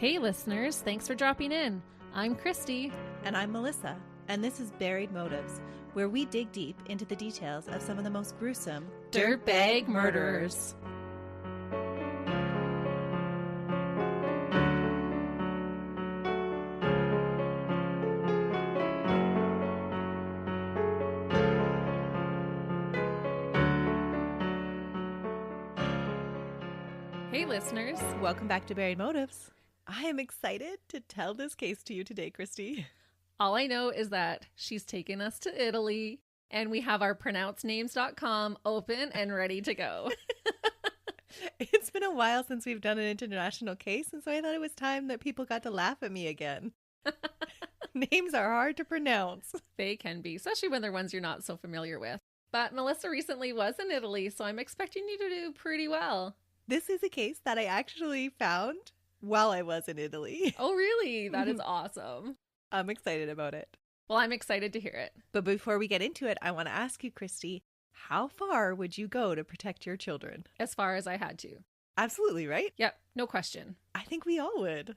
Hey listeners, thanks for dropping in. I'm Christy. And I'm Melissa, and this is Buried Motives, where we dig deep into the details of some of the most gruesome Dirtbag murderers. Hey listeners. Welcome back to Buried Motives. I am excited to tell this case to you today, Christy. All I know is that she's taken us to Italy and we have our pronouncenames.com open and ready to go. It's been a while since we've done an international case, and so I thought it was time that people got to laugh at me again. Names are hard to pronounce. They can be, especially when they're ones you're not so familiar with. But Melissa recently was in Italy, so I'm expecting you to do pretty well. This is a case that I actually found while I was in Italy. Oh, really? That is awesome. I'm excited about it. Well, I'm excited to hear it. But before we get into it, I want to ask you, Christy, how far would you go to protect your children? As far as I had to. Absolutely, right? Yep, no question. I think we all would.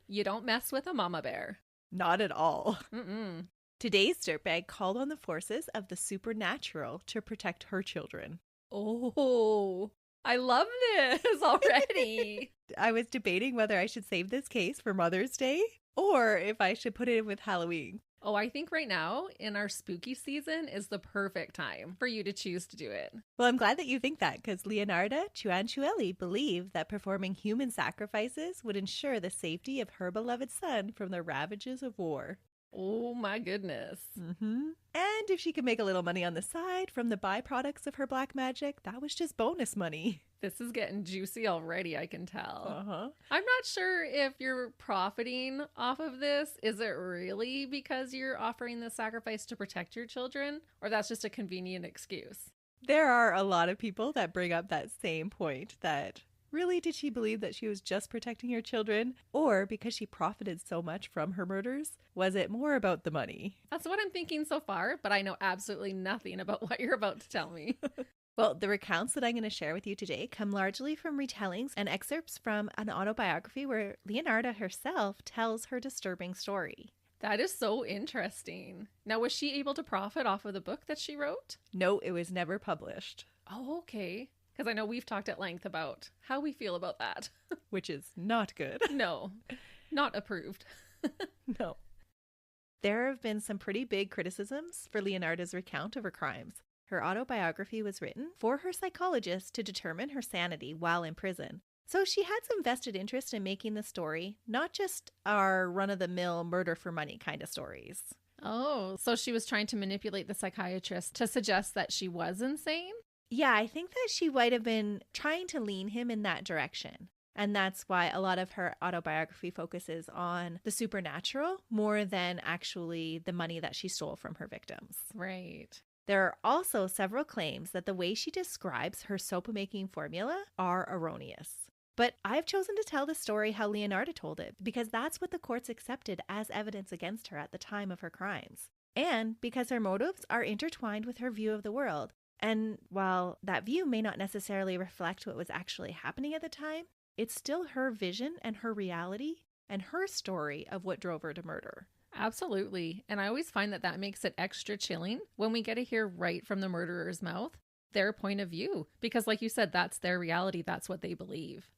You don't mess with a mama bear. Not at all. Mm-mm. Today's dirtbag called on the forces of the supernatural to protect her children. Oh, I love this already. I was debating whether I should save this case for Mother's Day or if I should put it in with Halloween. Oh, I think right now in our spooky season is the perfect time for you to choose to do it. Well, I'm glad that you think that, because Leonarda Cianciulli believed that performing human sacrifices would ensure the safety of her beloved son from the ravages of war. Oh my goodness. And if she could make a little money on the side from the byproducts of her black magic, that was just bonus money. This is getting juicy already, I can tell. I'm not sure if you're profiting off of this. Is it really because you're offering the sacrifice to protect your children? Or that's just a convenient excuse? There are a lot of people that bring up that same point, that really, did she believe that she was just protecting her children? Or because she profited so much from her murders, was it more about the money? That's what I'm thinking so far, but I know absolutely nothing about what you're about to tell me. Well, the recounts that I'm going to share with you today come largely from retellings and excerpts from an autobiography where Leonarda herself tells her disturbing story. That is so interesting. Now, was she able to profit off of the book that she wrote? No, it was never published. Oh, okay. Because I know we've talked at length about how we feel about that. Which is not good. No, not approved. No. There have been some pretty big criticisms for Leonarda's recount of her crimes. Her autobiography was written for her psychologist to determine her sanity while in prison. So she had some vested interest in making the story not just our run-of-the-mill murder for money kind of stories. Oh, so she was trying to manipulate the psychiatrist to suggest that she was insane? Yeah, I think that she might have been trying to lean him in that direction. And that's why a lot of her autobiography focuses on the supernatural more than actually the money that she stole from her victims. Right. There are also several claims that the way she describes her soap-making formula are erroneous. But I've chosen to tell the story how Leonarda told it because that's what the courts accepted as evidence against her at the time of her crimes. And because her motives are intertwined with her view of the world. And while that view may not necessarily reflect what was actually happening at the time, it's still her vision and her reality and her story of what drove her to murder. Absolutely. And I always find that makes it extra chilling when we get to hear right from the murderer's mouth their point of view. Because like you said, that's their reality. That's what they believe.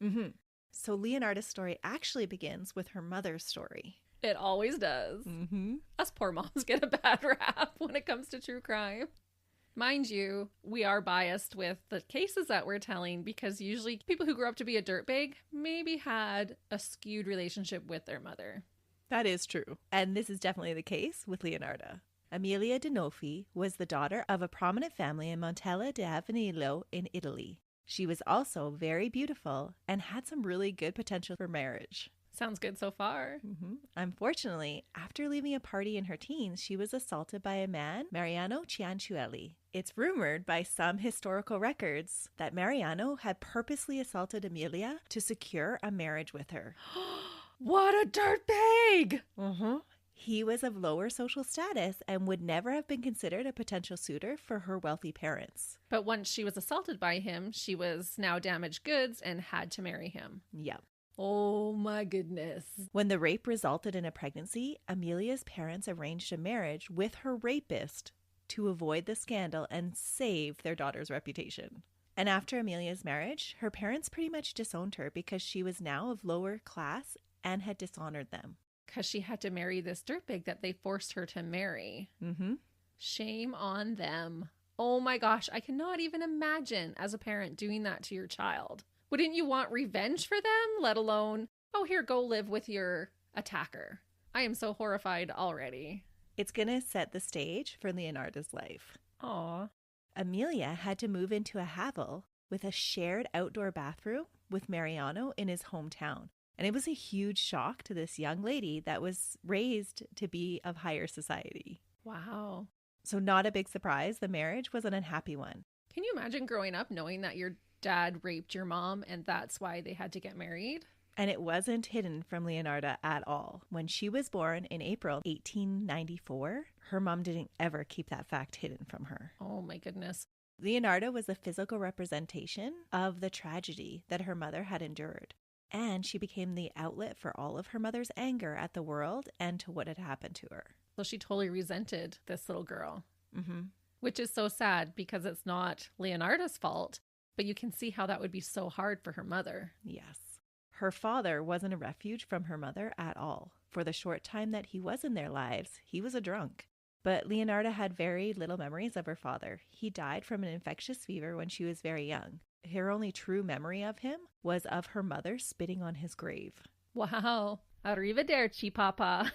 So Leonarda's story actually begins with her mother's story. It always does. Us poor moms get a bad rap when it comes to true crime. Mind you, we are biased with the cases that we're telling because usually people who grew up to be a dirtbag maybe had a skewed relationship with their mother. That is true. And this is definitely the case with Leonarda. Amelia Dinolfi was the daughter of a prominent family in Montella d'Avenilo in Italy. She was also very beautiful and had some really good potential for marriage. Sounds good so far. Unfortunately, after leaving a party in her teens, she was assaulted by a man, Mariano Cianciulli. It's rumored by some historical records that Mariano had purposely assaulted Amelia to secure a marriage with her. What a dirtbag! He was of lower social status and would never have been considered a potential suitor for her wealthy parents. But once she was assaulted by him, she was now damaged goods and had to marry him. Yeah. Oh my goodness. When the rape resulted in a pregnancy, Amelia's parents arranged a marriage with her rapist to avoid the scandal and save their daughter's reputation. And after Amelia's marriage, her parents pretty much disowned her because she was now of lower class and had dishonored them. Because she had to marry this dirtbag that they forced her to marry. Mm-hmm. Shame on them. Oh my gosh, I cannot even imagine as a parent doing that to your child. Wouldn't you want revenge for them, let alone, oh, here, go live with your attacker? I am so horrified already. It's going to set the stage for Leonarda's life. Aw. Amelia had to move into a hovel with a shared outdoor bathroom with Mariano in his hometown. And it was a huge shock to this young lady that was raised to be of higher society. Wow. So not a big surprise, the marriage was an unhappy one. Can you imagine growing up knowing that your dad raped your mom and that's why they had to get married? And it wasn't hidden from Leonarda at all. When she was born in April 1894, her mom didn't ever keep that fact hidden from her. Oh my goodness. Leonarda was a physical representation of the tragedy that her mother had endured. And she became the outlet for all of her mother's anger at the world and to what had happened to her. So she totally resented this little girl, Mm-hmm. which is so sad because it's not Leonarda's fault, but you can see how that would be so hard for her mother. Yes. Her father wasn't a refuge from her mother at all. For the short time that he was in their lives, he was a drunk. But Leonarda had very little memories of her father. He died from an infectious fever when she was very young. Her only true memory of him was of her mother spitting on his grave. Wow. Arrivederci, Papa.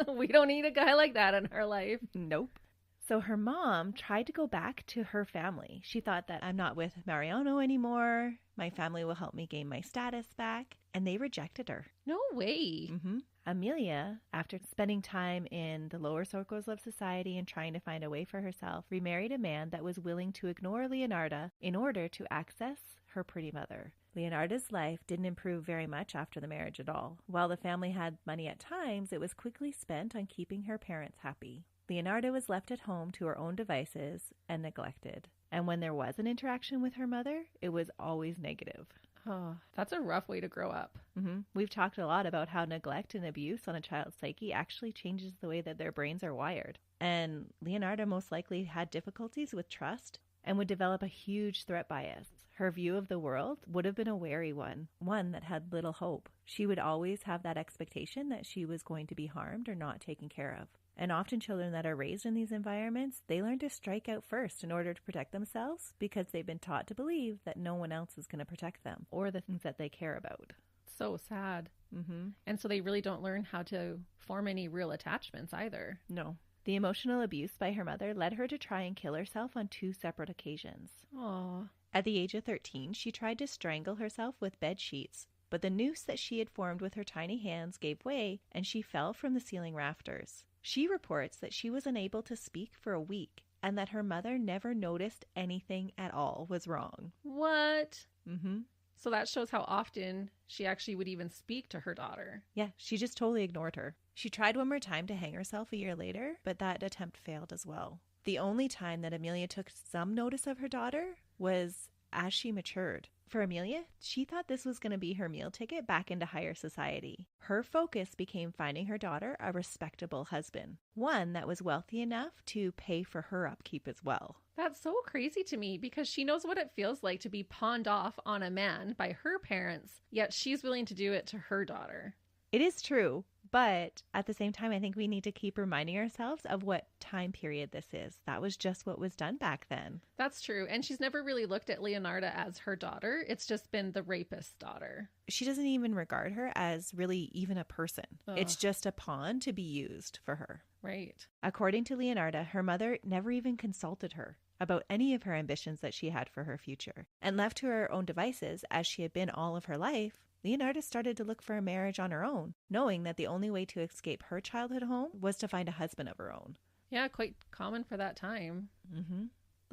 We don't need a guy like that in our life. Nope. So her mom tried to go back to her family. She thought that I'm not with Mariano anymore. My family will help me gain my status back. And they rejected her. No way. Mm-hmm. Amelia, after spending time in the lower circles of society and trying to find a way for herself, remarried a man that was willing to ignore Leonarda in order to access her pretty mother. Leonarda's life didn't improve very much after the marriage at all. While the family had money at times, it was quickly spent on keeping her parents happy. Leonarda was left at home to her own devices and neglected. And when there was an interaction with her mother, it was always negative. Oh, that's a rough way to grow up. Mm-hmm. We've talked a lot about how neglect and abuse on a child's psyche actually changes the way that their brains are wired. And Leonarda most likely had difficulties with trust and would develop a huge threat bias. Her view of the world would have been a wary one that had little hope. She would always have that expectation that she was going to be harmed or not taken care of. And often children that are raised in these environments, they learn to strike out first in order to protect themselves because they've been taught to believe that no one else is going to protect them or the things that they care about. So sad. Mm-hmm. And so they really don't learn how to form any real attachments either. No. The emotional abuse by her mother led her to try and kill herself on 2 separate occasions. Aww. At the age of 13, she tried to strangle herself with bed sheets, but the noose that she had formed with her tiny hands gave way and she fell from the ceiling rafters. She reports that she was unable to speak for a week and that her mother never noticed anything at all was wrong. What? Mm-hmm. So that shows how often she actually would even speak to her daughter. Yeah, she just totally ignored her. She tried one more time to hang herself a year later, but that attempt failed as well. The only time that Amelia took some notice of her daughter was as she matured. For Amelia, she thought this was going to be her meal ticket back into higher society. Her focus became finding her daughter a respectable husband, one that was wealthy enough to pay for her upkeep as well. That's so crazy to me because she knows what it feels like to be pawned off on a man by her parents, yet she's willing to do it to her daughter. It is true, but at the same time, I think we need to keep reminding ourselves of what time period this is. That was just what was done back then. That's true. And she's never really looked at Leonarda as her daughter. It's just been the rapist's daughter. She doesn't even regard her as really even a person. Ugh. It's just a pawn to be used for her. Right. According to Leonarda, her mother never even consulted her about any of her ambitions that she had for her future. And left to her own devices, as she had been all of her life, Leonarda started to look for a marriage on her own, knowing that the only way to escape her childhood home was to find a husband of her own. Yeah, quite common for that time. Mm-hmm.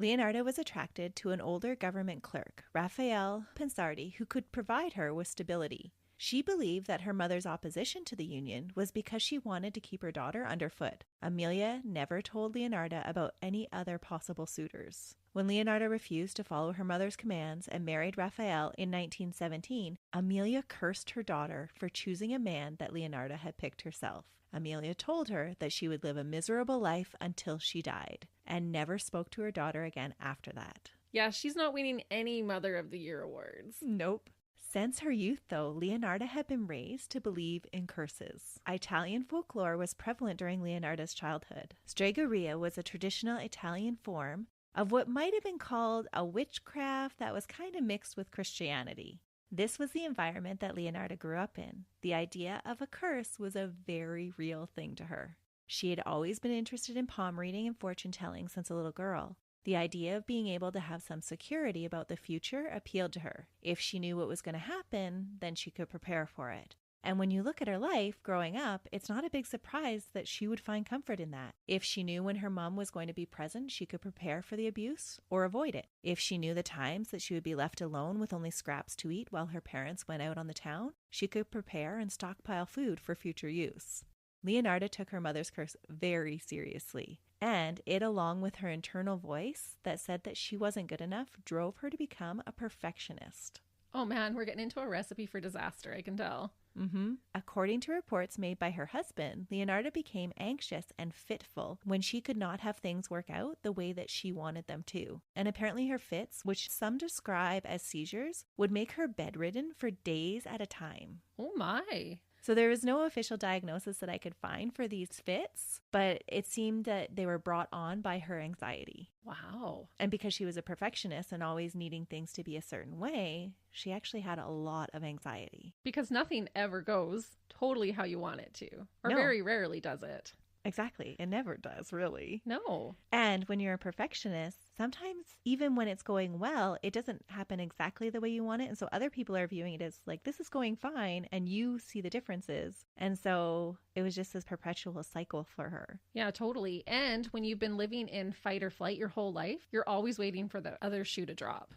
Leonarda was attracted to an older government clerk, Raphael Pensardi, who could provide her with stability. She believed that her mother's opposition to the union was because she wanted to keep her daughter underfoot. Amelia never told Leonarda about any other possible suitors. When Leonarda refused to follow her mother's commands and married Raphael in 1917, Amelia cursed her daughter for choosing a man that Leonarda had picked herself. Amelia told her that she would live a miserable life until she died, and never spoke to her daughter again after that. Yeah, she's not winning any Mother of the Year awards. Nope. Since her youth, though, Leonarda had been raised to believe in curses. Italian folklore was prevalent during Leonarda's childhood. Stregoria was a traditional Italian form of what might have been called a witchcraft that was kind of mixed with Christianity. This was the environment that Leonarda grew up in. The idea of a curse was a very real thing to her. She had always been interested in palm reading and fortune telling since a little girl. The idea of being able to have some security about the future appealed to her. If she knew what was going to happen, then she could prepare for it. And when you look at her life growing up, it's not a big surprise that she would find comfort in that. If she knew when her mom was going to be present, she could prepare for the abuse or avoid it. If she knew the times that she would be left alone with only scraps to eat while her parents went out on the town, she could prepare and stockpile food for future use. Leonarda took her mother's curse very seriously, and it, along with her internal voice that said that she wasn't good enough, drove her to become a perfectionist. Oh man, we're getting into a recipe for disaster, I can tell. According to reports made by her husband, Leonarda became anxious and fitful when she could not have things work out the way that she wanted them to. And apparently her fits, which some describe as seizures, would make her bedridden for days at a time. Oh my. So there was no official diagnosis that I could find for these fits, but it seemed that they were brought on by her anxiety. Wow. And because she was a perfectionist and always needing things to be a certain way, she actually had a lot of anxiety. Because nothing ever goes totally how you want it to, or No. very rarely does it. Exactly. It never does, really. No. And when you're a perfectionist, sometimes even when it's going well, it doesn't happen exactly the way you want it. And so other people are viewing it as like, this is going fine. And you see the differences. And so it was just this perpetual cycle for her. Yeah, totally. And when you've been living in fight or flight your whole life, you're always waiting for the other shoe to drop.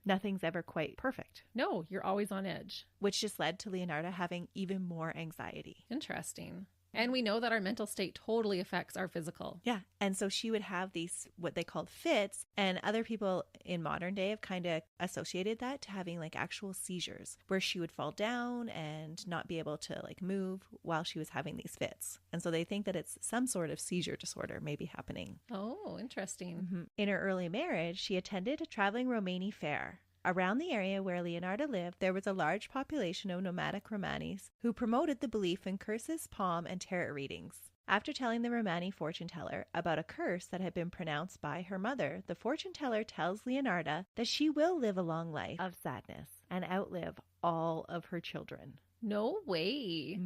Nothing's ever quite perfect. No, you're always on edge. Which just led to Leonarda having even more anxiety. Interesting. And we know that our mental state totally affects our physical. Yeah. And so she would have these, what they called fits. And other people in modern day have kind of associated that to having like actual seizures where she would fall down and not be able to like move while she was having these fits. And so they think that it's some sort of seizure disorder maybe happening. Oh, interesting. In her early marriage, she attended a traveling Romani fair. Around the area where Leonarda lived, there was a large population of nomadic Romanis who promoted the belief in curses, palm, and tarot readings. After telling the Romani fortune teller about a curse that had been pronounced by her mother, the fortune teller tells Leonarda that she will live a long life of sadness and outlive all of her children. No way.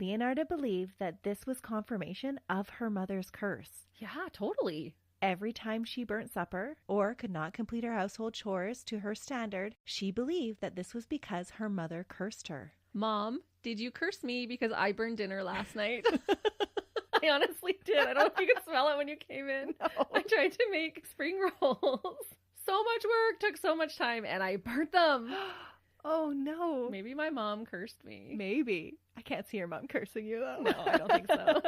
Leonarda believed that this was confirmation of her mother's curse. Yeah, totally. Every time she burnt supper or could not complete her household chores to her standard, she believed that this was because her mother cursed her. Mom, did you curse me because I burned dinner last night? I honestly did. I don't know if you could smell it when you came in. No. I tried to make spring rolls. So much work, took so much time, and I burnt them. Oh, no. Maybe my mom cursed me. Maybe. I can't see your mom cursing you, though. No, I don't think so.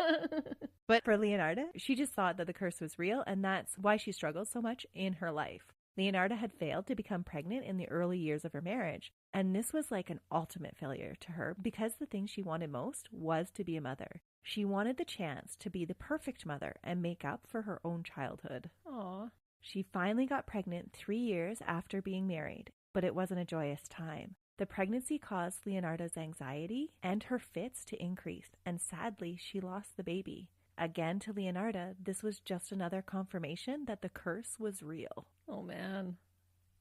But for Leonarda, she just thought that the curse was real, and that's why she struggled so much in her life. Leonarda had failed to become pregnant in the early years of her marriage, and this was like an ultimate failure to her because the thing she wanted most was to be a mother. She wanted the chance to be the perfect mother and make up for her own childhood. Aw. She finally got pregnant 3 years after being married, but it wasn't a joyous time. The pregnancy caused Leonarda's anxiety and her fits to increase, and sadly, she lost the baby. Again, to Leonarda, this was just another confirmation that the curse was real. Oh, man.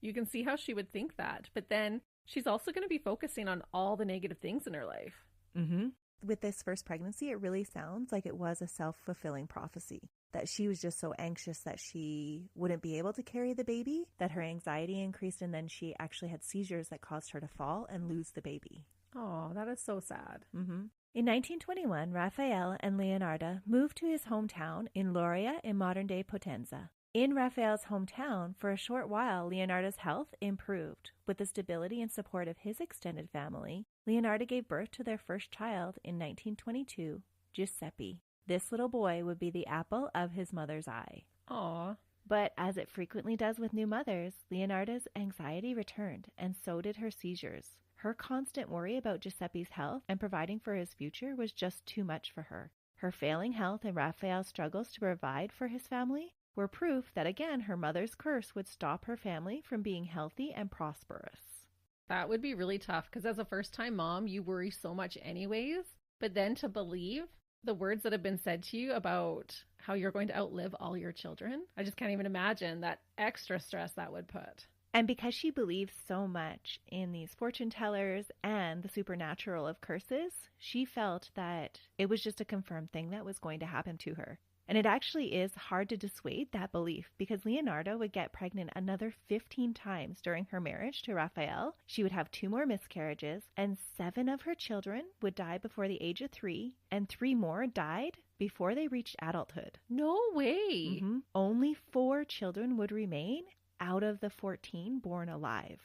You can see how she would think that, but then she's also going to be focusing on all the negative things in her life. With this first pregnancy, it really sounds like it was a self-fulfilling prophecy. That she was just so anxious that she wouldn't be able to carry the baby, that her anxiety increased, and then she actually had seizures that caused her to fall and lose the baby. Oh, that is so sad. In 1921, Raphael and Leonarda moved to his hometown in Lauria in modern-day Potenza. In Raphael's hometown, for a short while, Leonarda's health improved. With the stability and support of his extended family, Leonarda gave birth to their first child in 1922, Giuseppe. This little boy would be the apple of his mother's eye. Aw. But as it frequently does with new mothers, Leonarda's anxiety returned, and so did her seizures. Her constant worry about Giuseppe's health and providing for his future was just too much for her. Her failing health and Raphael's struggles to provide for his family were proof that, again, her mother's curse would stop her family from being healthy and prosperous. That would be really tough because as a first-time mom, you worry so much anyways. But then to believe the words that have been said to you about how you're going to outlive all your children, I just can't even imagine that extra stress that would put. And because she believed so much in these fortune tellers and the supernatural of curses, she felt that it was just a confirmed thing that was going to happen to her. And it actually is hard to dissuade that belief because Leonarda would get pregnant another 15 times during her marriage to Raphael. She would have 2 more miscarriages, and 7 of her children would die before the age of 3, and 3 more died before they reached adulthood. No way. Only 4 children would remain out of the 14 born alive.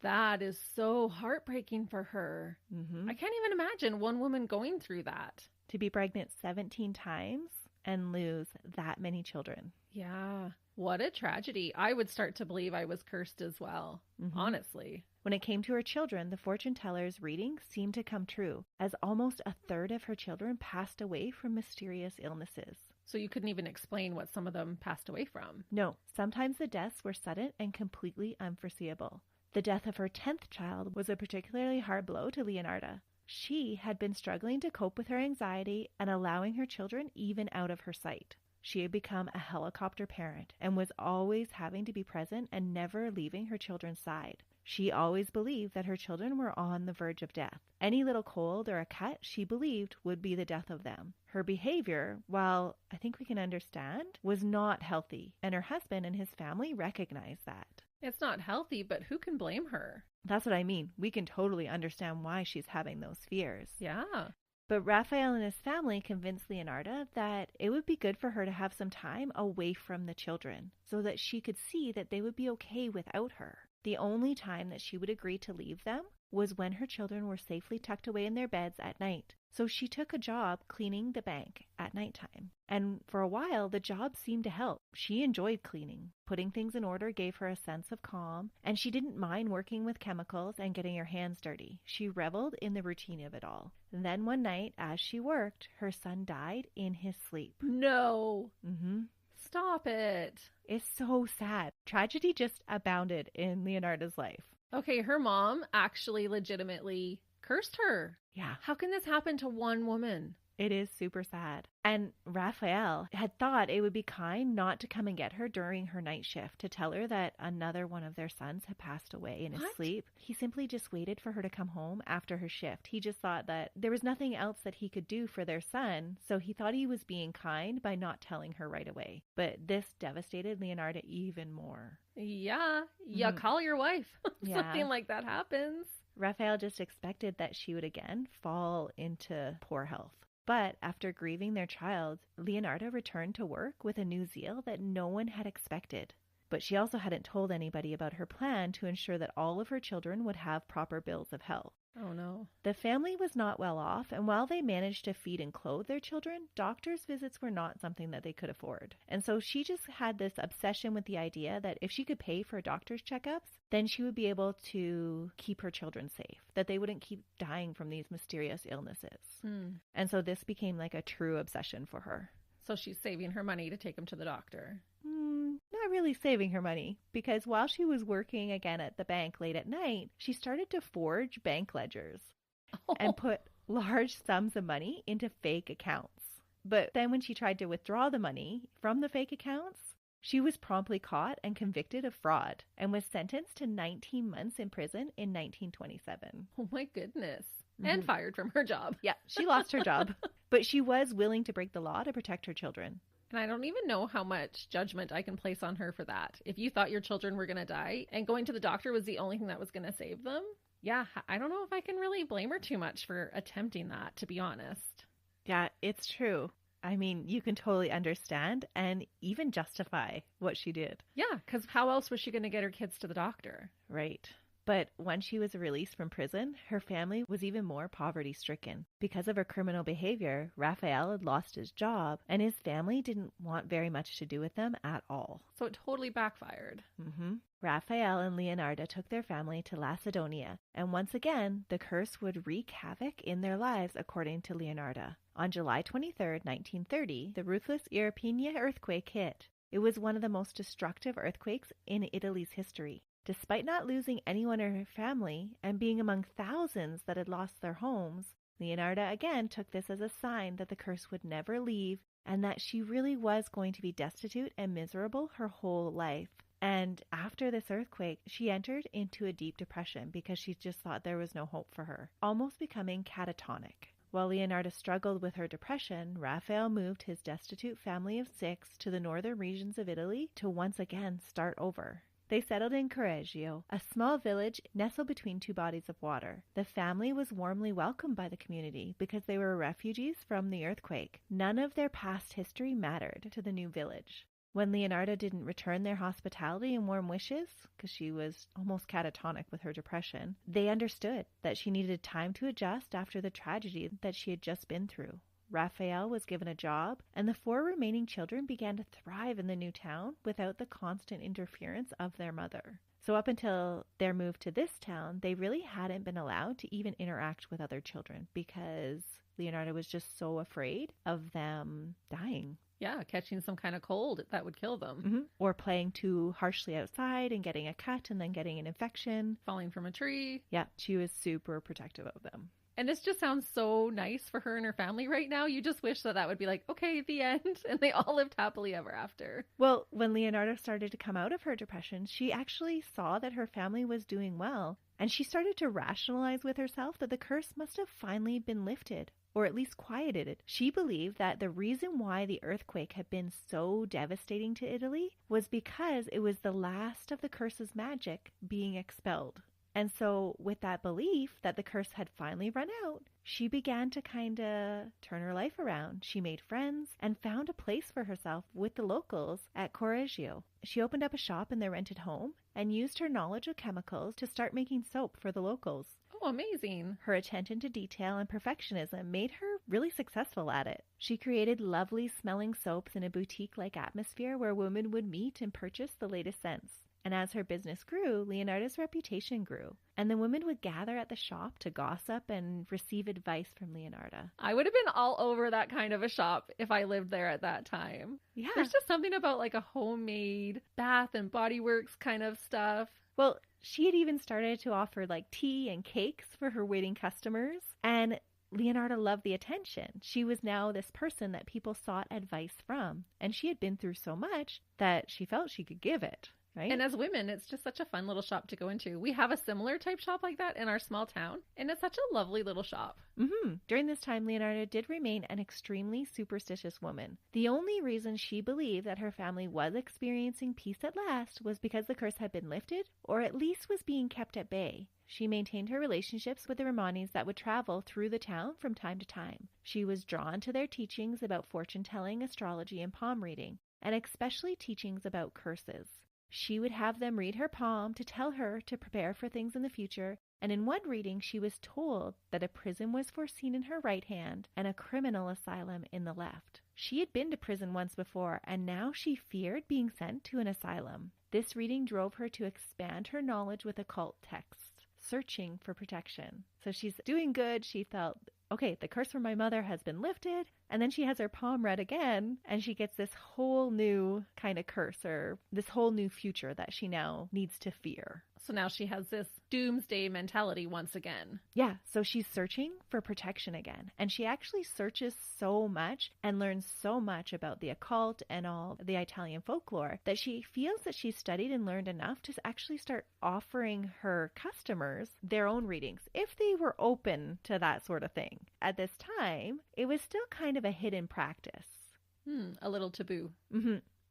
That is so heartbreaking for her. I can't even imagine one woman going through that. To be pregnant 17 times and lose that many children. Yeah. What a tragedy. I would start to believe I was cursed as well, honestly. When it came to her children, the fortune teller's readings seemed to come true, as almost a third of her children passed away from mysterious illnesses. So you couldn't even explain what some of them passed away from? No. Sometimes the deaths were sudden and completely unforeseeable. The death of her 10th child was a particularly hard blow to Leonarda. She had been struggling to cope with her anxiety and allowing her children even out of her sight. She had become a helicopter parent and was always having to be present and never leaving her children's side. She always believed that her children were on the verge of death. Any little cold or a cut, she believed, would be the death of them. Her behavior, while I think we can understand, was not healthy, and her husband and his family recognized that. It's not healthy, but who can blame her? That's what I mean. We can totally understand why she's having those fears. Yeah. But Raphael and his family convinced Leonarda that it would be good for her to have some time away from the children so that she could see that they would be okay without her. The only time that she would agree to leave them was when her children were safely tucked away in their beds at night. So she took a job cleaning the bank at nighttime. And for a while, the job seemed to help. She enjoyed cleaning. Putting things in order gave her a sense of calm, and she didn't mind working with chemicals and getting her hands dirty. She reveled in the routine of it all. Then one night, as she worked, her son died in his sleep. No. Stop it. It's so sad. Tragedy just abounded in Leonarda's life. Okay, her mom actually legitimately cursed her. Yeah. How can this happen to one woman? It is super sad. And Raphael had thought it would be kind not to come and get her during her night shift to tell her that another one of their sons had passed away in his sleep. He simply just waited for her to come home after her shift. He just thought that there was nothing else that he could do for their son, so he thought he was being kind by not telling her right away. But this devastated Leonarda even more. Yeah, call your wife. Something like that happens. Raphael just expected that she would again fall into poor health. But after grieving their child, Leonarda returned to work with a new zeal that no one had expected. But she also hadn't told anybody about her plan to ensure that all of her children would have proper bills of health. Oh no. The family was not well off, and while they managed to feed and clothe their children, doctors' visits were not something that they could afford. And so she just had this obsession with the idea that if she could pay for doctor's checkups, then she would be able to keep her children safe, that they wouldn't keep dying from these mysterious illnesses. And so this became like a true obsession for her. So she's saving her money to take them to the doctor. Not really saving her money, because while she was working again at the bank late at night, she started to forge bank ledgers and put large sums of money into fake accounts. But then when she tried to withdraw the money from the fake accounts, she was promptly caught and convicted of fraud and was sentenced to 19 months in prison in 1927. Oh my goodness. And fired from her job. Yeah, she lost her job. But she was willing to break the law to protect her children. And I don't even know how much judgment I can place on her for that. If you thought your children were going to die and going to the doctor was the only thing that was going to save them, yeah, I don't know if I can really blame her too much for attempting that, to be honest. Yeah, it's true. I mean, you can totally understand and even justify what she did. Yeah, because how else was she going to get her kids to the doctor? Right. But when she was released from prison, her family was even more poverty-stricken. Because of her criminal behavior, Raphael had lost his job, and his family didn't want very much to do with them at all. So it totally backfired. Raphael and Leonarda took their family to Lacedonia, and once again, the curse would wreak havoc in their lives, according to Leonarda. On July 23rd, 1930, the ruthless Irpinia earthquake hit. It was one of the most destructive earthquakes in Italy's history. Despite not losing anyone in her family and being among thousands that had lost their homes, Leonarda again took this as a sign that the curse would never leave and that she really was going to be destitute and miserable her whole life. And after this earthquake, she entered into a deep depression because she just thought there was no hope for her, almost becoming catatonic. While Leonarda struggled with her depression, Raphael moved his destitute family of 6 to the northern regions of Italy to once again start over. They settled in Correggio, a small village nestled between 2 bodies of water. The family was warmly welcomed by the community because they were refugees from the earthquake. None of their past history mattered to the new village. When Leonarda didn't return their hospitality and warm wishes, because she was almost catatonic with her depression, they understood that she needed time to adjust after the tragedy that she had just been through. Raphael was given a job, and the 4 remaining children began to thrive in the new town without the constant interference of their mother. So up until their move to this town, they really hadn't been allowed to even interact with other children because Leonarda was just so afraid of them dying. Yeah, catching some kind of cold that would kill them. Or playing too harshly outside and getting a cut and then getting an infection. Falling from a tree. Yeah, she was super protective of them. And this just sounds so nice for her and her family right now. You just wish that that would be like, okay, the end. And they all lived happily ever after. Well, when Leonarda started to come out of her depression, she actually saw that her family was doing well. And she started to rationalize with herself that the curse must have finally been lifted, or at least quieted. She believed that the reason why the earthquake had been so devastating to Italy was because it was the last of the curse's magic being expelled. And so with that belief that the curse had finally run out, she began to kind of turn her life around. She made friends and found a place for herself with the locals at Correggio. She opened up a shop in their rented home and used her knowledge of chemicals to start making soap for the locals. Oh, amazing. Her attention to detail and perfectionism made her really successful at it. She created lovely smelling soaps in a boutique-like atmosphere where women would meet and purchase the latest scents. And as her business grew, Leonarda's reputation grew, and the women would gather at the shop to gossip and receive advice from Leonarda. I would have been all over that kind of a shop if I lived there at that time. Yeah. There's just something about like a homemade Bath and Body Works kind of stuff. Well, she had even started to offer like tea and cakes for her waiting customers, and Leonarda loved the attention. She was now this person that people sought advice from, and she had been through so much that she felt she could give it. Right? And as women, it's just such a fun little shop to go into. We have a similar type shop like that in our small town, and it's such a lovely little shop. During this time, Leonarda did remain an extremely superstitious woman. The only reason she believed that her family was experiencing peace at last was because the curse had been lifted, or at least was being kept at bay. She maintained her relationships with the Romanis that would travel through the town from time to time. She was drawn to their teachings about fortune-telling, astrology, and palm reading, and especially teachings about curses. She would have them read her palm to tell her to prepare for things in the future, and in one reading she was told that a prison was foreseen in her right hand and a criminal asylum in the left. She had been to prison once before, and now she feared being sent to an asylum. This reading drove her to expand her knowledge with occult texts, searching for protection. So she's doing good. She felt, okay, the curse from my mother has been lifted. And then she has her palm read again, and she gets this whole new kind of curse, or this whole new future that she now needs to fear. So now she has this doomsday mentality once again. Yeah, so she's searching for protection again. And she actually searches so much and learns so much about the occult and all the Italian folklore that she feels that she's studied and learned enough to actually start offering her customers their own readings, if they were open to that sort of thing. At this time, it was still kind of a hidden practice. A little taboo.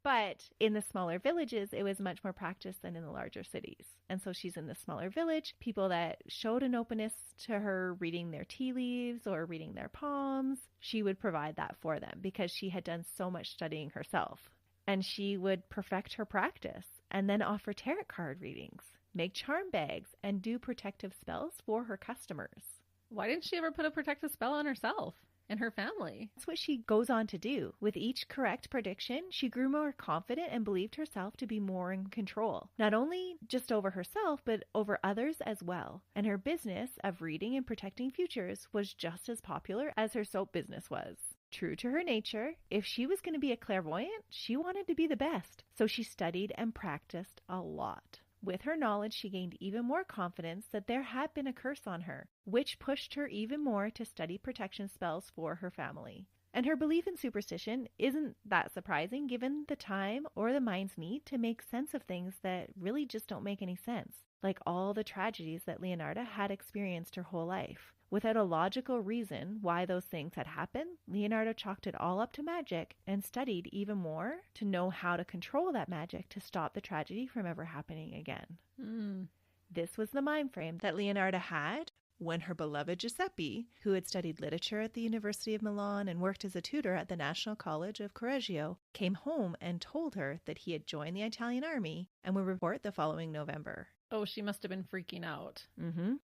But in the smaller villages, it was much more practiced than in the larger cities. And so she's in the smaller village. People that showed an openness to her reading their tea leaves or reading their palms, she would provide that for them because she had done so much studying herself. And she would perfect her practice and then offer tarot card readings, make charm bags, and do protective spells for her customers. Why didn't she ever put a protective spell on herself and her family? That's what she goes on to do. With each correct prediction, she grew more confident and believed herself to be more in control, not only just over herself, but over others as well. And her business of reading and protecting futures was just as popular as her soap business was. True to her nature, if she was going to be a clairvoyant, she wanted to be the best. So she studied and practiced a lot. With her knowledge, she gained even more confidence that there had been a curse on her, which pushed her even more to study protection spells for her family. And her belief in superstition isn't that surprising given the time or the mind's need to make sense of things that really just don't make any sense, like all the tragedies that Leonarda had experienced her whole life. Without a logical reason why those things had happened, Leonarda chalked it all up to magic and studied even more to know how to control that magic to stop the tragedy from ever happening again. This was the mind frame that Leonarda had when her beloved Giuseppe, who had studied literature at the University of Milan and worked as a tutor at the National College of Correggio, came home and told her that he had joined the Italian army and would report the following November. Oh, she must have been freaking out.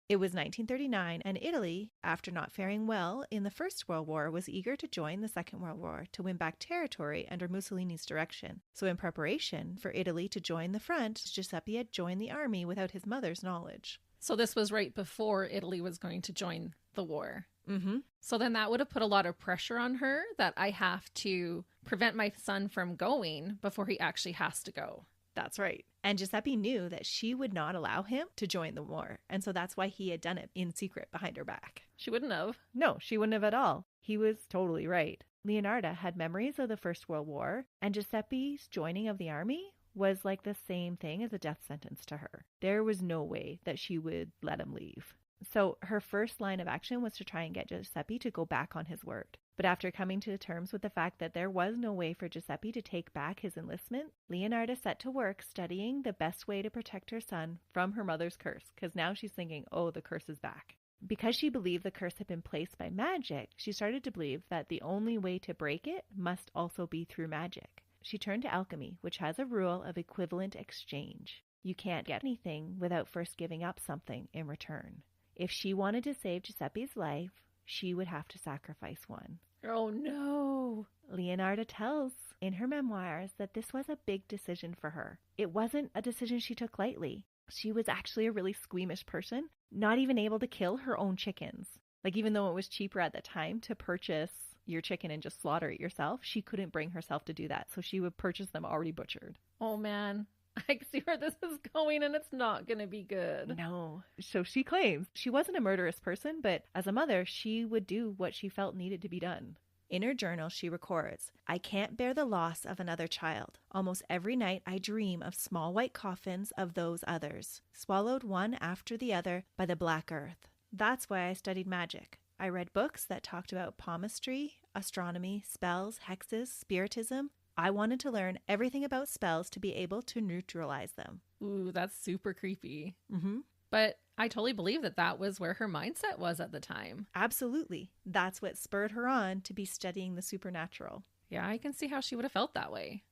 It was 1939, and Italy, after not faring well in the First World War, was eager to join the Second World War to win back territory under Mussolini's direction. So in preparation for Italy to join the front, Giuseppe had joined the army without his mother's knowledge. So this was right before Italy was going to join the war. So then that would have put a lot of pressure on her that I have to prevent my son from going before he actually has to go. That's right. And Giuseppe knew that she would not allow him to join the war. And so that's why he had done it in secret behind her back. She wouldn't have. No, she wouldn't have at all. He was totally right. Leonarda had memories of the First World War, and Giuseppe's joining of the army was like the same thing as a death sentence to her. There was no way that she would let him leave. So her first line of action was to try and get Giuseppe to go back on his word. But after coming to terms with the fact that there was no way for Giuseppe to take back his enlistment, Leonarda set to work studying the best way to protect her son from her mother's curse, because now she's thinking, oh, the curse is back. Because she believed the curse had been placed by magic, she started to believe that the only way to break it must also be through magic. She turned to alchemy, which has a rule of equivalent exchange. You can't get anything without first giving up something in return. If she wanted to save Giuseppe's life, she would have to sacrifice one. Oh, no. Leonarda tells in her memoirs that this was a big decision for her. It wasn't a decision she took lightly. She was actually a really squeamish person, not even able to kill her own chickens. Like, even though it was cheaper at the time to purchase your chicken and just slaughter it yourself, she couldn't bring herself to do that. So she would purchase them already butchered. Oh, man. I can see where this is going, and it's not going to be good. No. So she claims she wasn't a murderous person, but as a mother, she would do what she felt needed to be done. In her journal, she records, "I can't bear the loss of another child. Almost every night I dream of small white coffins of those others, swallowed one after the other by the black earth. That's why I studied magic. I read books that talked about palmistry, astronomy, spells, hexes, spiritism. I wanted to learn everything about spells to be able to neutralize them." Ooh, that's super creepy. But I totally believe that that was where her mindset was at the time. Absolutely. That's what spurred her on to be studying the supernatural. Yeah, I can see how she would have felt that way.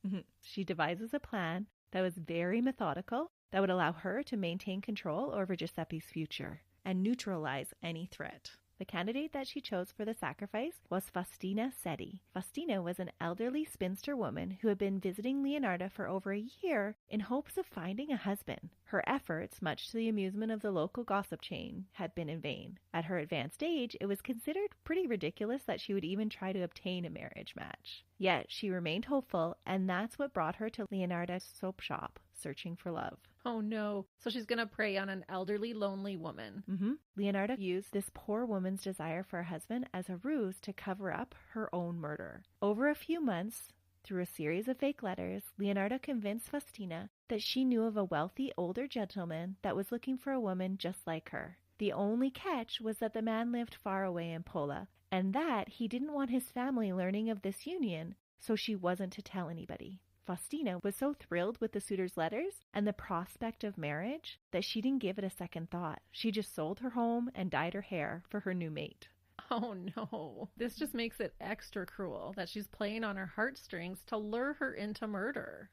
She devises a plan that was very methodical that would allow her to maintain control over Giuseppe's future and neutralize any threat. The candidate that she chose for the sacrifice was Faustina Seti. Faustina was an elderly spinster woman who had been visiting Leonarda for over a year in hopes of finding a husband. Her efforts, much to the amusement of the local gossip chain, had been in vain. At her advanced age, it was considered pretty ridiculous that she would even try to obtain a marriage match. Yet she remained hopeful, and that's what brought her to Leonarda's soap shop, searching for love. Oh no. So she's going to prey on an elderly, lonely woman. Leonarda used this poor woman's desire for a husband as a ruse to cover up her own murder. Over a few months, through a series of fake letters, Leonarda convinced Faustina that she knew of a wealthy older gentleman that was looking for a woman just like her. The only catch was that the man lived far away in Pola, and that he didn't want his family learning of this union, so she wasn't to tell anybody. Faustina was so thrilled with the suitor's letters and the prospect of marriage that she didn't give it a second thought. She just sold her home and dyed her hair for her new mate. Oh no. This just makes it extra cruel that she's playing on her heartstrings to lure her into murder.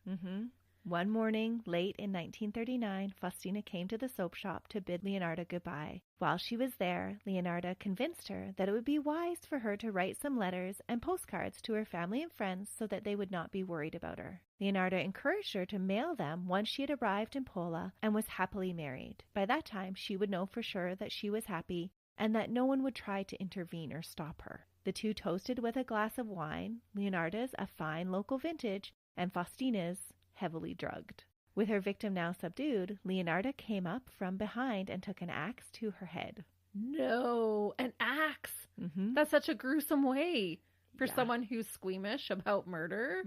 One morning, late in 1939, Faustina came to the soap shop to bid Leonarda goodbye. While she was there, Leonarda convinced her that it would be wise for her to write some letters and postcards to her family and friends so that they would not be worried about her. Leonarda encouraged her to mail them once she had arrived in Pola and was happily married. By that time, she would know for sure that she was happy and that no one would try to intervene or stop her. The two toasted with a glass of wine, Leonarda's a fine local vintage, and Faustina's heavily drugged. With her victim now subdued, Leonarda came up from behind and took an axe to her head. No, an axe. That's such a gruesome way for someone who's squeamish about murder.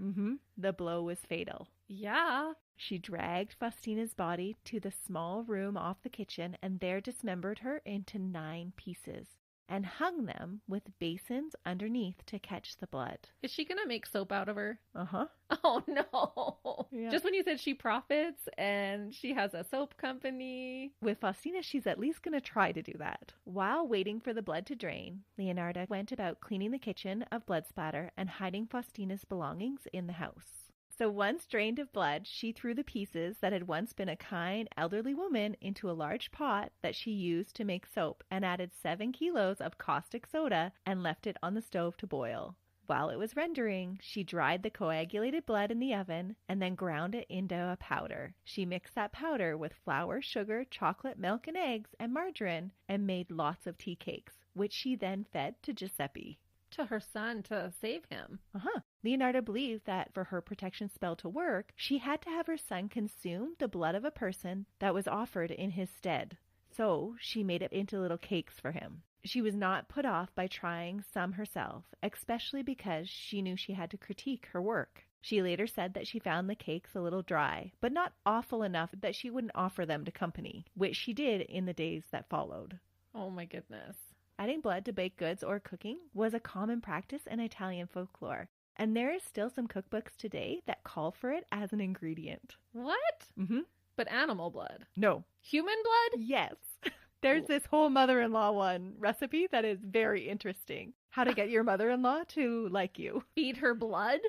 The blow was fatal. Yeah. She dragged Faustina's body to the small room off the kitchen and there dismembered her into 9 pieces and hung them with basins underneath to catch the blood. Is she gonna make soap out of her? Uh-huh. Oh no. Yeah. Just when you said she profits and she has a soap company. With Faustina, she's at least gonna try to do that. While waiting for the blood to drain, Leonarda went about cleaning the kitchen of blood splatter and hiding Faustina's belongings in the house. So once drained of blood, she threw the pieces that had once been a kind, elderly woman into a large pot that she used to make soap and added 7 kilos of caustic soda and left it on the stove to boil. While it was rendering, she dried the coagulated blood in the oven and then ground it into a powder. She mixed that powder with flour, sugar, chocolate, milk, and eggs, and margarine, and made lots of tea cakes, which she then fed to Giuseppe. To her son to save him. Leonarda believed that for her protection spell to work, she had to have her son consume the blood of a person that was offered in his stead. So she made it into little cakes for him. She was not put off by trying some herself, especially because she knew she had to critique her work. She later said that she found the cakes a little dry, but not awful enough that she wouldn't offer them to company, which she did in the days that followed. Oh my goodness. Adding blood to baked goods or cooking was a common practice in Italian folklore, and there is still some cookbooks today that call for it as an ingredient. What? But animal blood? No. Human blood? Yes. There's this whole mother-in-law one recipe that is very interesting. How to get your mother-in-law to like you. Feed her blood?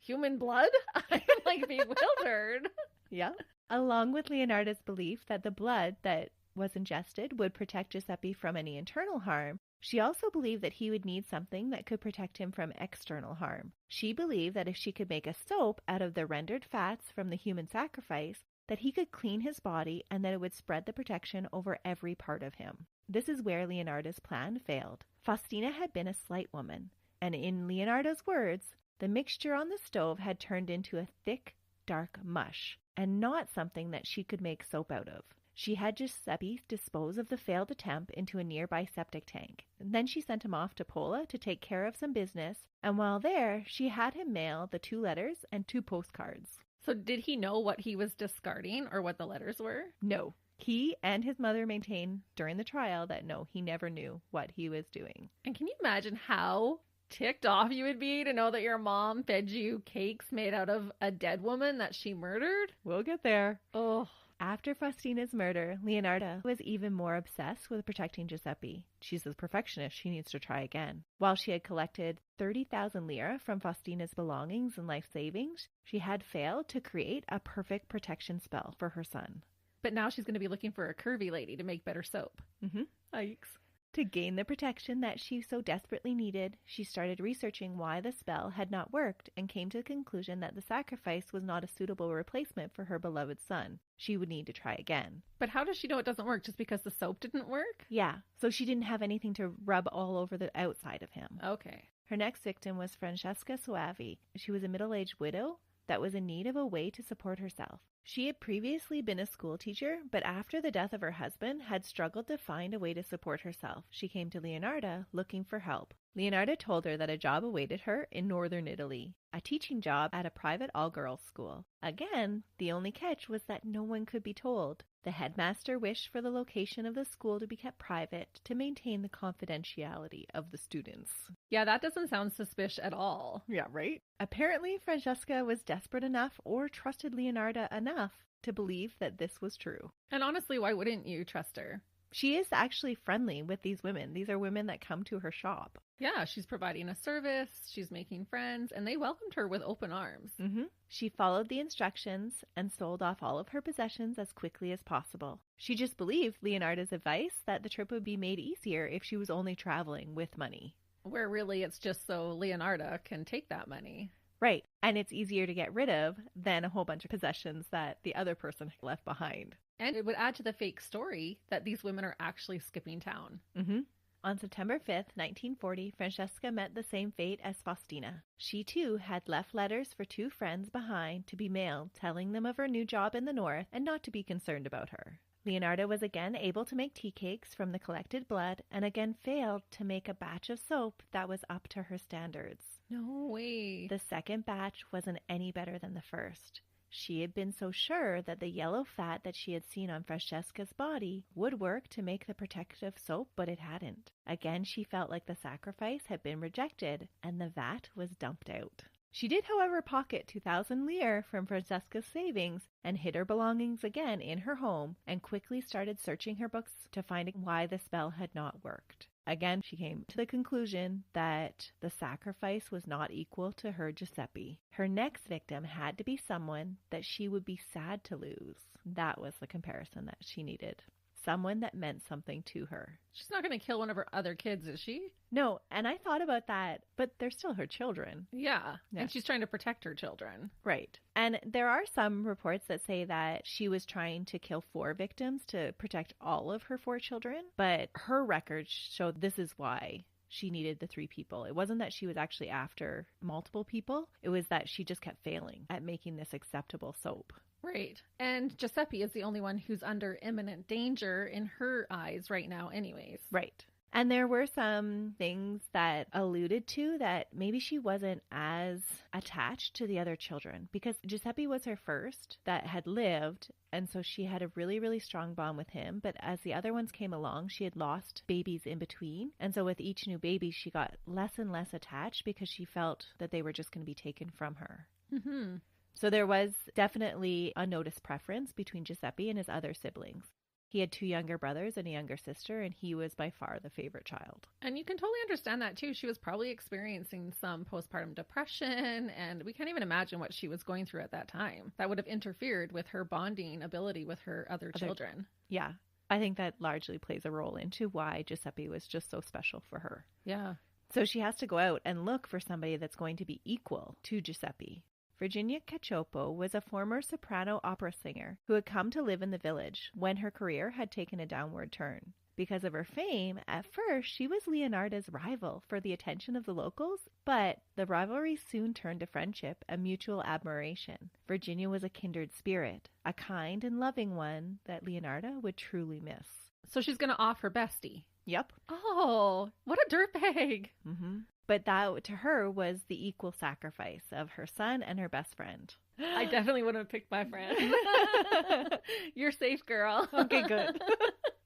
Human blood? I'm like bewildered. Yeah. Along with Leonarda's belief that the blood that was ingested would protect Giuseppe from any internal harm, she also believed that he would need something that could protect him from external harm. She believed that if she could make a soap out of the rendered fats from the human sacrifice, that he could clean his body and that it would spread the protection over every part of him. This is where Leonarda's plan failed. Faustina had been a slight woman, and in Leonarda's words, the mixture on the stove had turned into a thick, dark mush, and not something that she could make soap out of. She had Giuseppe dispose of the failed attempt into a nearby septic tank. And then she sent him off to Pola to take care of some business, and while there, she had him mail the 2 letters and 2 postcards. So did he know what he was discarding or what the letters were? No. He and his mother maintained during the trial that no, he never knew what he was doing. And can you imagine how ticked off you would be to know that your mom fed you cakes made out of a dead woman that she murdered? We'll get there. Oh. After Faustina's murder, Leonarda was even more obsessed with protecting Giuseppe. She's a perfectionist. She needs to try again. While she had collected 30,000 lira from Faustina's belongings and life savings, she had failed to create a perfect protection spell for her son. But now she's going to be looking for a curvy lady to make better soap. Yikes. To gain the protection that she so desperately needed, she started researching why the spell had not worked and came to the conclusion that the sacrifice was not a suitable replacement for her beloved son. She would need to try again. But how does she know it doesn't work? Just because the soap didn't work? Yeah, so she didn't have anything to rub all over the outside of him. Okay. Her next victim was Francesca Soavi. She was a middle-aged widow that was in need of a way to support herself. She had previously been a school teacher, but after the death of her husband, had struggled to find a way to support herself. She came to Leonarda looking for help. Leonarda told her that a job awaited her in northern Italy, a teaching job at a private all-girls school. Again, the only catch was that no one could be told. The headmaster wished for the location of the school to be kept private to maintain the confidentiality of the students. Yeah, that doesn't sound suspicious at all. Yeah, right? Apparently, Francesca was desperate enough or trusted Leonarda enough to believe that this was true. And honestly, why wouldn't you trust her? She is actually friendly with these women. These are women that come to her shop. Yeah, she's providing a service, she's making friends, and they welcomed her with open arms. She followed the instructions and sold off all of her possessions as quickly as possible. She just believed Leonarda's advice that the trip would be made easier if she was only traveling with money. Where really it's just so Leonarda can take that money. Right. And it's easier to get rid of than a whole bunch of possessions that the other person left behind. And it would add to the fake story that these women are actually skipping town. On September 5th, 1940, Francesca met the same fate as Faustina. She too had left letters for two friends behind to be mailed, telling them of her new job in the north and not to be concerned about her. Leonarda was again able to make tea cakes from the collected blood and again failed to make a batch of soap that was up to her standards. No way. The second batch wasn't any better than the first. She had been so sure that the yellow fat that she had seen on Francesca's body would work to make the protective soap, but it hadn't. Again, she felt like the sacrifice had been rejected, and the vat was dumped out. She did, however, pocket 2,000 lire from Francesca's savings and hid her belongings again in her home and quickly started searching her books to find why the spell had not worked. Again, she came to the conclusion that the sacrifice was not equal to her Giuseppe. Her next victim had to be someone that she would be sad to lose. That was the comparison that she needed. Someone that meant something to her. She's not going to kill one of her other kids, is she? No, and I thought about that, but they're still her children. Yeah, and she's trying to protect her children. Right. And there are some reports that say that she was trying to kill 4 victims to protect all of her 4 children, but her records show this is why she needed the 3 people. It wasn't that she was actually after multiple people. It was that she just kept failing at making this acceptable soap. Right. And Giuseppe is the only one who's under imminent danger in her eyes right now anyways. Right. And there were some things that alluded to that maybe she wasn't as attached to the other children because Giuseppe was her first that had lived. And so she had a really, really strong bond with him. But as the other ones came along, she had lost babies in between. And so with each new baby, she got less and less attached because she felt that they were just going to be taken from her. So there was definitely a noticed preference between Giuseppe and his other siblings. He had 2 younger brothers and a younger sister, and he was by far the favorite child. And you can totally understand that, too. She was probably experiencing some postpartum depression, and we can't even imagine what she was going through at that time. That would have interfered with her bonding ability with her other children. Yeah. I think that largely plays a role into why Giuseppe was just so special for her. Yeah. So she has to go out and look for somebody that's going to be equal to Giuseppe. Virginia Cacioppo was a former soprano opera singer who had come to live in the village when her career had taken a downward turn. Because of her fame, at first she was Leonarda's rival for the attention of the locals, but the rivalry soon turned to friendship and mutual admiration. Virginia was a kindred spirit, a kind and loving one that Leonarda would truly miss. So she's going to off her bestie. Yep. Oh, what a dirtbag. But that, to her, was the equal sacrifice of her son and her best friend. I definitely would have picked my friend. You're safe, girl. Okay, good.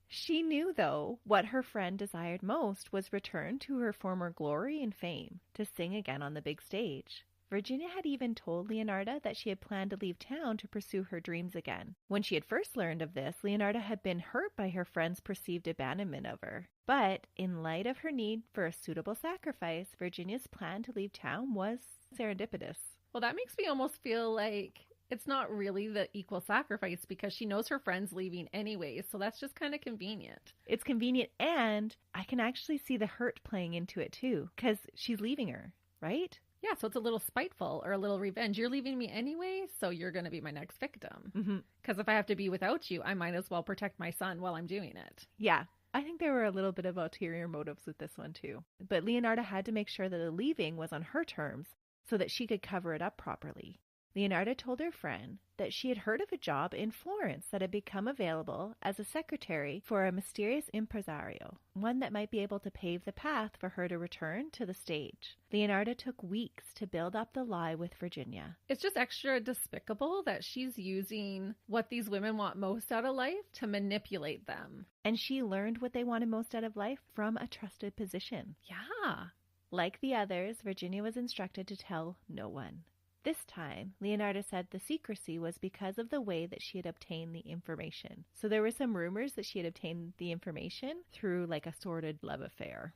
She knew, though, what her friend desired most was return to her former glory and fame, to sing again on the big stage. Virginia had even told Leonarda that she had planned to leave town to pursue her dreams again. When she had first learned of this, Leonarda had been hurt by her friend's perceived abandonment of her. But in light of her need for a suitable sacrifice, Virginia's plan to leave town was serendipitous. Well, that makes me almost feel like it's not really the equal sacrifice because she knows her friend's leaving anyways, so that's just kind of convenient. It's convenient, and I can actually see the hurt playing into it too, because she's leaving her, right? Yeah, so it's a little spiteful or a little revenge. You're leaving me anyway, so you're going to be my next victim. Because if I have to be without you, I might as well protect my son while I'm doing it. Yeah, I think there were a little bit of ulterior motives with this one too. But Leonarda had to make sure that the leaving was on her terms so that she could cover it up properly. Leonarda told her friend that she had heard of a job in Florence that had become available as a secretary for a mysterious impresario, one that might be able to pave the path for her to return to the stage. Leonarda took weeks to build up the lie with Virginia. It's just extra despicable that she's using what these women want most out of life to manipulate them. And she learned what they wanted most out of life from a trusted position. Yeah. Like the others, Virginia was instructed to tell no one. This time, Leonarda said the secrecy was because of the way that she had obtained the information. So there were some rumors that she had obtained the information through like a sordid love affair.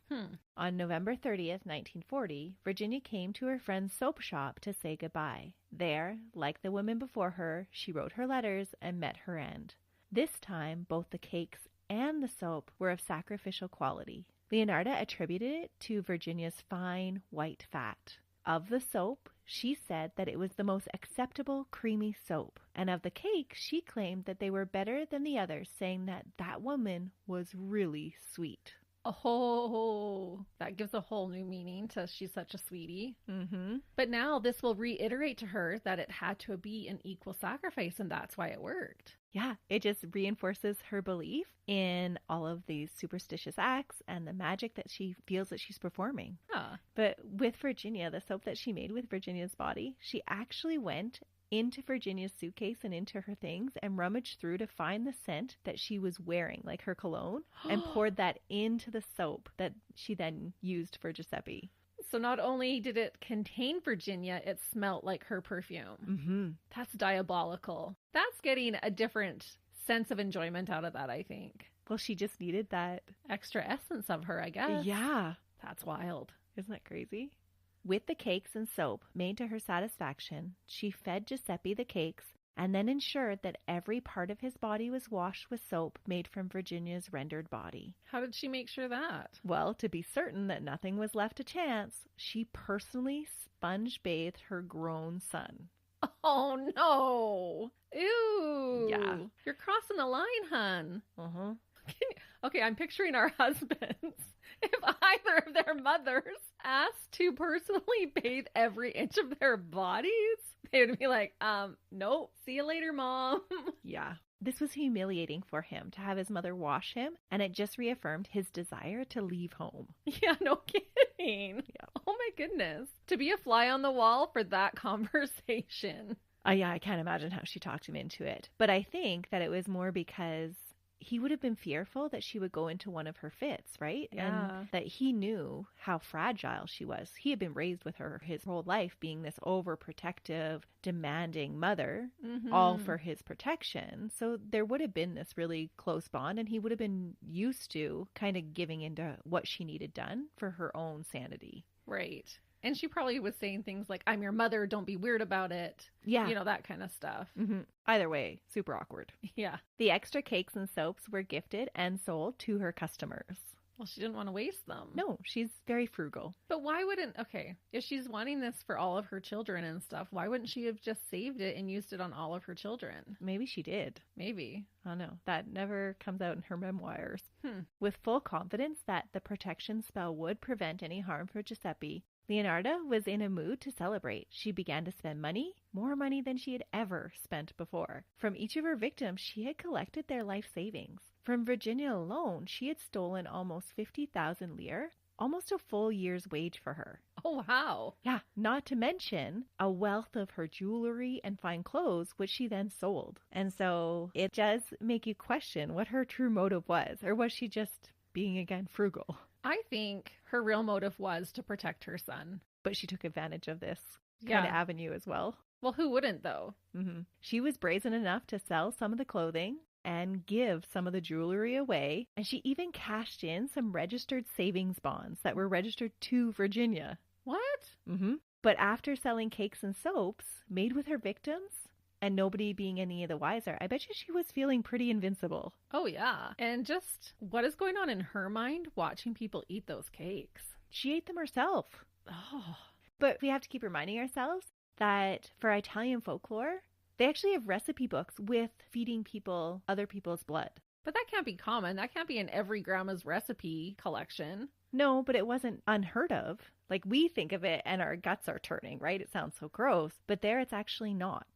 On November 30th, 1940, Virginia came to her friend's soap shop to say goodbye. There, like the women before her, she wrote her letters and met her end. This time, both the cakes and the soap were of sacrificial quality. Leonarda attributed it to Virginia's fine white fat. Of the soap, she said that it was the most acceptable creamy soap. And of the cake, she claimed that they were better than the others, saying that that woman was really sweet. Oh, that gives a whole new meaning to she's such a sweetie. But now this will reiterate to her that it had to be an equal sacrifice, and that's why it worked. Yeah, it just reinforces her belief in all of these superstitious acts and the magic that she feels that she's performing. But with Virginia, the soap that she made with Virginia's body, she actually went into Virginia's suitcase and into her things and rummaged through to find the scent that she was wearing, like her cologne, and poured that into the soap that she then used for Giuseppe. So not only did it contain Virginia, it smelled like her perfume. That's diabolical. That's getting a different sense of enjoyment out of that, I think. Well, she just needed that extra essence of her, I guess. Yeah. That's wild. Isn't that crazy? With the cakes and soap made to her satisfaction, she fed Giuseppe the cakes and then ensured that every part of his body was washed with soap made from Virginia's rendered body. How did she make sure that? Well, to be certain that nothing was left to chance, she personally sponge-bathed her grown son. Oh, no. Ew. Yeah. You're crossing the line, hun. Okay, I'm picturing our husbands. If either of their mothers asked to personally bathe every inch of their bodies, they would be like, nope, see you later, Mom. Yeah. This was humiliating for him to have his mother wash him, and it just reaffirmed his desire to leave home. Yeah, no kidding. Yeah. Oh my goodness. To be a fly on the wall for that conversation. Yeah, I can't imagine how she talked him into it. But I think that it was more because he would have been fearful that she would go into one of her fits, right? Yeah. And that he knew how fragile she was. He had been raised with her his whole life, being this overprotective, demanding mother, all for his protection. So there would have been this really close bond, and he would have been used to kind of giving into what she needed done for her own sanity. Right. And she probably was saying things like, I'm your mother, don't be weird about it. Yeah. You know, that kind of stuff. Either way, super awkward. Yeah. The extra cakes and soaps were gifted and sold to her customers. Well, she didn't want to waste them. No, she's very frugal. But why wouldn't, okay, if she's wanting this for all of her children and stuff, why wouldn't she have just saved it and used it on all of her children? Maybe she did. Maybe. I don't know. That never comes out in her memoirs. With full confidence that the protection spell would prevent any harm for Giuseppe, Leonarda was in a mood to celebrate. She began to spend money, more money than she had ever spent before. From each of her victims, she had collected their life savings. From Virginia alone, she had stolen almost 50,000 lire, almost a full year's wage for her. Oh, wow. Yeah, not to mention a wealth of her jewelry and fine clothes, which she then sold. And so it does make you question what her true motive was, or was she just being, again, frugal? I think her real motive was to protect her son. But she took advantage of this kind of avenue as well. Well, who wouldn't, though? She was brazen enough to sell some of the clothing and give some of the jewelry away. And she even cashed in some registered savings bonds that were registered to Virginia. What? But after selling cakes and soaps made with her victims, and nobody being any of the wiser, I bet you she was feeling pretty invincible. Oh, yeah. And just what is going on in her mind watching people eat those cakes? She ate them herself. Oh. But we have to keep reminding ourselves that for Italian folklore, they actually have recipe books with feeding people other people's blood. But that can't be common. That can't be in every grandma's recipe collection. No, but it wasn't unheard of. Like, we think of it and our guts are turning, right? It sounds so gross, but there it's actually not.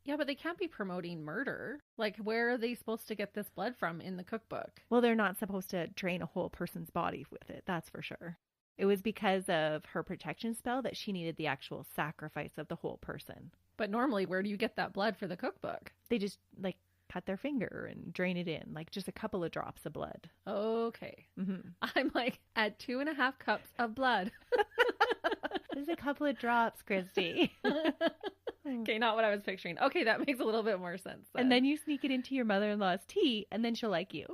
Yeah, but they can't be promoting murder. Like, where are they supposed to get this blood from in the cookbook? Well, they're not supposed to drain a whole person's body with it, that's for sure. It was because of her protection spell that she needed the actual sacrifice of the whole person. But normally, where do you get that blood for the cookbook? They just, like, cut their finger and drain it in, like just a couple of drops of blood. Okay. Mm-hmm. I'm like, add 2.5 cups of blood. Just a couple of drops, Christy. Okay, not what I was picturing. Okay, that makes a little bit more sense then. And then you sneak it into your mother-in-law's tea, and then she'll like you.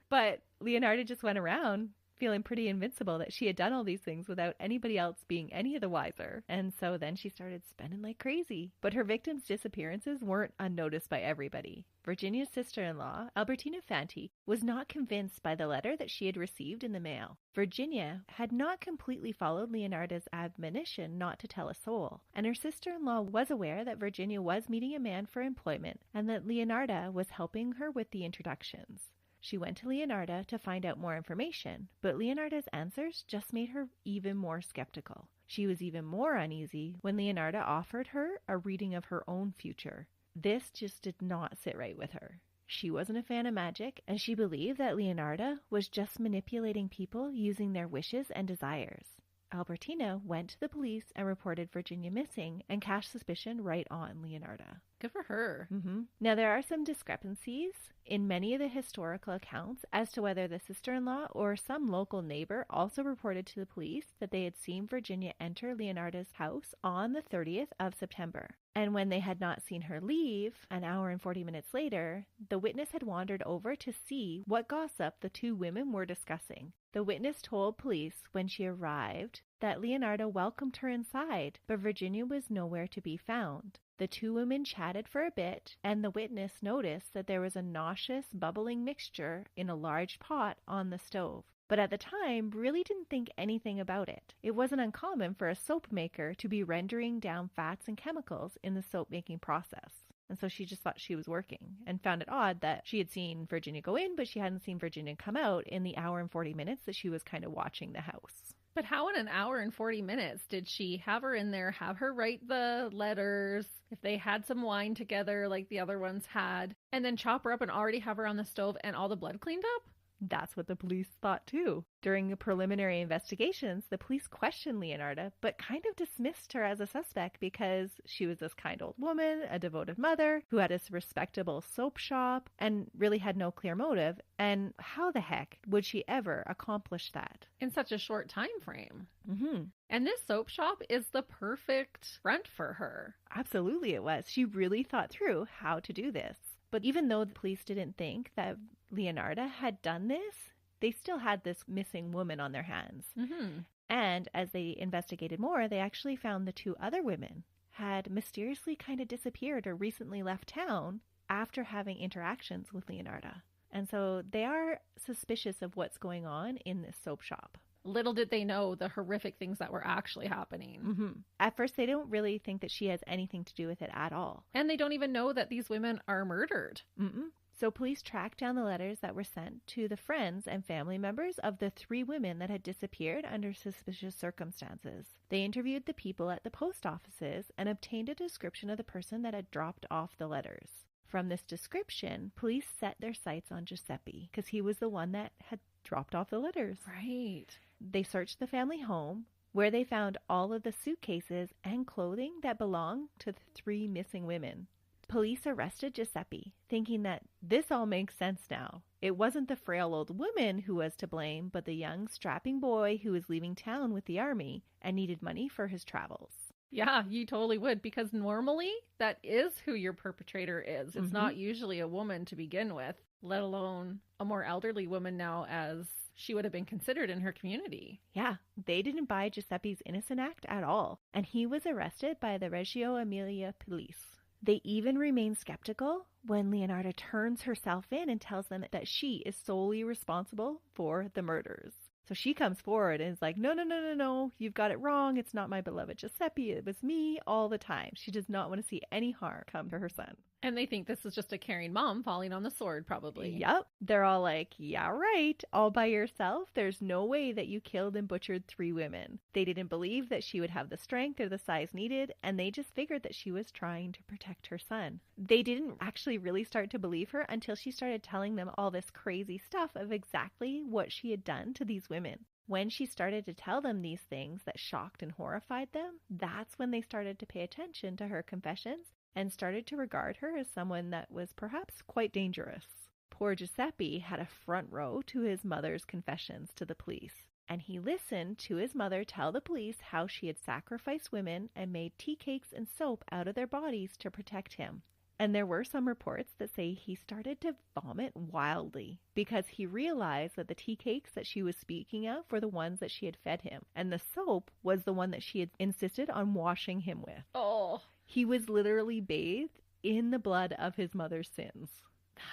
But Leonarda just went around feeling pretty invincible that she had done all these things without anybody else being any of the wiser. And so then she started spending like crazy. But her victims' disappearances weren't unnoticed by everybody. Virginia's sister-in-law, Albertina Fanti, was not convinced by the letter that she had received in the mail. Virginia had not completely followed Leonarda's admonition not to tell a soul, and her sister-in-law was aware that Virginia was meeting a man for employment and that Leonarda was helping her with the introductions. She went to Leonarda to find out more information, but Leonarda's answers just made her even more skeptical. She was even more uneasy when Leonarda offered her a reading of her own future. This just did not sit right with her. She wasn't a fan of magic, and she believed that Leonarda was just manipulating people using their wishes and desires. Albertina went to the police and reported Virginia missing and cast suspicion right on Leonarda. Good for her. Mm-hmm. Now, there are some discrepancies in many of the historical accounts as to whether the sister-in-law or some local neighbor also reported to the police that they had seen Virginia enter Leonarda's house on the 30th of September. And when they had not seen her leave, an hour and 40 minutes later, the witness had wandered over to see what gossip the two women were discussing. The witness told police when she arrived that Leonarda welcomed her inside, but Virginia was nowhere to be found. The two women chatted for a bit, and the witness noticed that there was a nauseous, bubbling mixture in a large pot on the stove. But at the time, really didn't think anything about it. It wasn't uncommon for a soap maker to be rendering down fats and chemicals in the soap making process. And so she just thought she was working and found it odd that she had seen Virginia go in, but she hadn't seen Virginia come out in the hour and 40 minutes that she was kind of watching the house. But how in an hour and 40 minutes did she have her in there, have her write the letters, if they had some wine together like the other ones had, and then chop her up and already have her on the stove and all the blood cleaned up? That's what the police thought too. During the preliminary investigations, the police questioned Leonarda, but kind of dismissed her as a suspect because she was this kind old woman, a devoted mother, who had a respectable soap shop and really had no clear motive. And how the heck would she ever accomplish that? In such a short time frame. Mm-hmm. And this soap shop is the perfect front for her. Absolutely it was. She really thought through how to do this. But even though the police didn't think that Leonarda had done this, they still had this missing woman on their hands. Mm-hmm. And as they investigated more, they actually found the two other women had mysteriously kind of disappeared or recently left town after having interactions with Leonarda. And so they are suspicious of what's going on in this soap shop. Little did they know the horrific things that were actually happening. Mm-hmm. At first, they don't really think that she has anything to do with it at all. And they don't even know that these women are murdered. Mm-mm. So police tracked down the letters that were sent to the friends and family members of the three women that had disappeared under suspicious circumstances. They interviewed the people at the post offices and obtained a description of the person that had dropped off the letters. From this description, police set their sights on Giuseppe because he was the one that had dropped off the letters. Right. They searched the family home, where they found all of the suitcases and clothing that belonged to the three missing women. Police arrested Giuseppe, thinking that this all makes sense now. It wasn't the frail old woman who was to blame, but the young, strapping boy who was leaving town with the army and needed money for his travels. Yeah, you totally would, because normally that is who your perpetrator is. It's not usually a woman to begin with, let alone a more elderly woman now, as she would have been considered in her community. Yeah, they didn't buy Giuseppe's innocent act at all, and he was arrested by the Reggio Emilia police. They even remain skeptical when Leonarda turns herself in and tells them that she is solely responsible for the murders. So she comes forward and is like, no, you've got it wrong. It's not my beloved Giuseppe. It was me all the time. She does not want to see any harm come to her son. And they think this is just a caring mom falling on the sword, probably. Yep. They're all like, yeah, right. All by yourself. There's no way that you killed and butchered 3 women. They didn't believe that she would have the strength or the size needed, and they just figured that she was trying to protect her son. They didn't actually really start to believe her until she started telling them all this crazy stuff of exactly what she had done to these women. When she started to tell them these things that shocked and horrified them, that's when they started to pay attention to her confessions and started to regard her as someone that was perhaps quite dangerous. Poor Giuseppe had a front row to his mother's confessions to the police, and he listened to his mother tell the police how she had sacrificed women and made tea cakes and soap out of their bodies to protect him. And there were some reports that say he started to vomit wildly because he realized that the tea cakes that she was speaking of were the ones that she had fed him, and the soap was the one that she had insisted on washing him with. Oh. He was literally bathed in the blood of his mother's sins.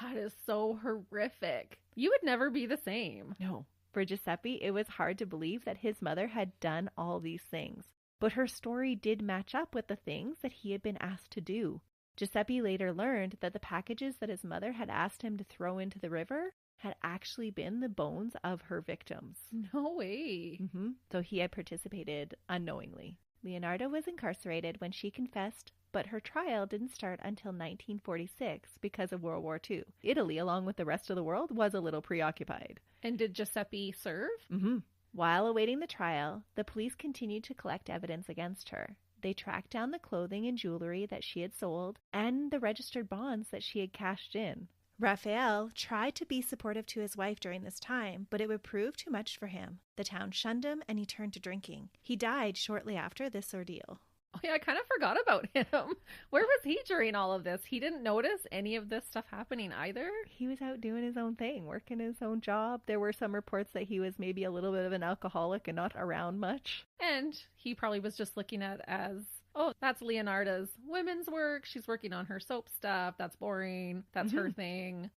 That is so horrific. You would never be the same. No. For Giuseppe, it was hard to believe that his mother had done all these things. But her story did match up with the things that he had been asked to do. Giuseppe later learned that the packages that his mother had asked him to throw into the river had actually been the bones of her victims. No way. So he had participated unknowingly. Leonarda was incarcerated when she confessed, but her trial didn't start until 1946 because of World War II. Italy, along with the rest of the world, was a little preoccupied. And did Giuseppe serve? While awaiting the trial, the police continued to collect evidence against her. They tracked down the clothing and jewelry that she had sold and the registered bonds that she had cashed in. Raphael tried to be supportive to his wife during this time, but it would prove too much for him. The town shunned him and he turned to drinking. He died shortly after this ordeal. Oh yeah, I kind of forgot about him. Where was he during all of this? He didn't notice any of this stuff happening either? He was out doing his own thing, working his own job. There were some reports that he was maybe a little bit of an alcoholic and not around much. And he probably was just looking at it as, oh, that's Leonarda's women's work. She's working on her soap stuff. That's boring. That's her thing.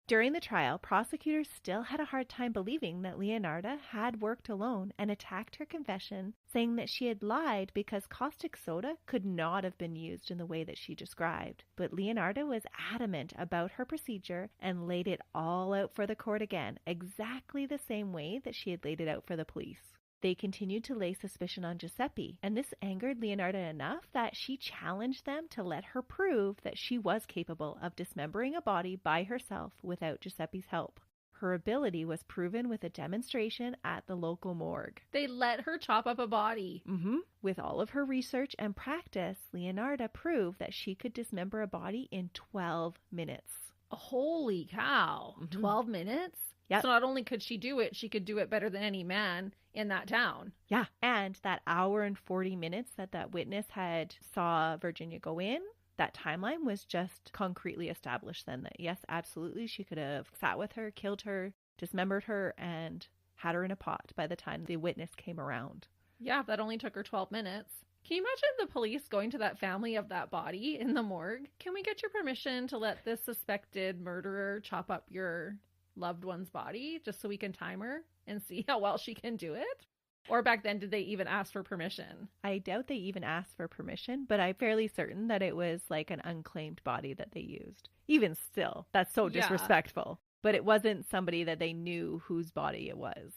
During the trial, prosecutors still had a hard time believing that Leonarda had worked alone and attacked her confession, saying that she had lied because caustic soda could not have been used in the way that she described. But Leonarda was adamant about her procedure and laid it all out for the court again, exactly the same way that she had laid it out for the police. They continued to lay suspicion on Giuseppe, and this angered Leonarda enough that she challenged them to let her prove that she was capable of dismembering a body by herself without Giuseppe's help. Her ability was proven with a demonstration at the local morgue. They let her chop up a body. With all of her research and practice, Leonarda proved that she could dismember a body in 12 minutes. Holy cow. 12 minutes? Yep. So not only could she do it, she could do it better than any man in that town. Yeah. And that hour and 40 minutes that witness had saw Virginia go in, that timeline was just concretely established then that yes, absolutely, she could have sat with her, killed her, dismembered her, and had her in a pot by the time the witness came around. Yeah, that only took her 12 minutes. Can you imagine the police going to that family of that body in the morgue? Can we get your permission to let this suspected murderer chop up your loved one's body just so we can time her and see how well she can do it? Or back then, did they even ask for permission? I doubt they even asked for permission, but I'm fairly certain that it was like an unclaimed body that they used. Even still, that's so disrespectful. But it wasn't somebody that they knew whose body it was.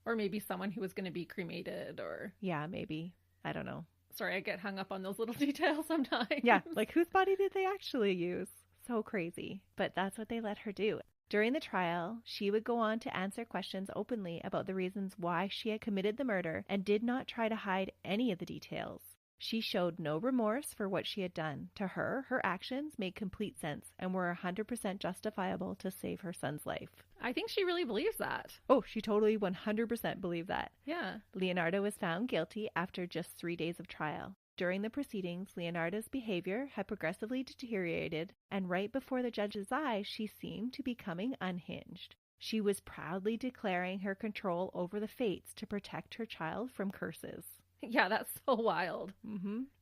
Or maybe someone who was going to be cremated or... Yeah, maybe. I don't know. Sorry, I get hung up on those little details sometimes. Yeah, like whose body did they actually use? So crazy. But that's what they let her do. During the trial, she would go on to answer questions openly about the reasons why she had committed the murder and did not try to hide any of the details. She showed no remorse for what she had done. To her, her actions made complete sense and were 100% justifiable to save her son's life. I think she really believes that. Oh, she totally 100% believed that. Yeah. Leonarda was found guilty after just 3 days of trial. During the proceedings, Leonarda's behavior had progressively deteriorated, and right before the judge's eyes, she seemed to be becoming unhinged. She was proudly declaring her control over the fates to protect her child from curses. Yeah, that's so wild.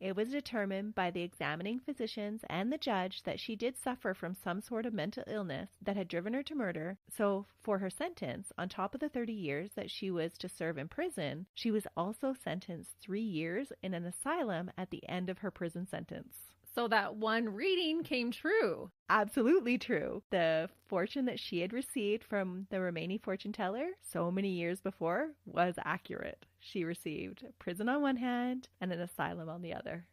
It was determined by the examining physicians and the judge that she did suffer from some sort of mental illness that had driven her to murder. So for her sentence, on top of the 30 years that she was to serve in prison, she was also sentenced 3 years in an asylum at the end of her prison sentence. So that one reading came true. Absolutely true. The fortune that she had received from the remaining fortune teller so many years before was accurate. She received prison on one hand and an asylum on the other.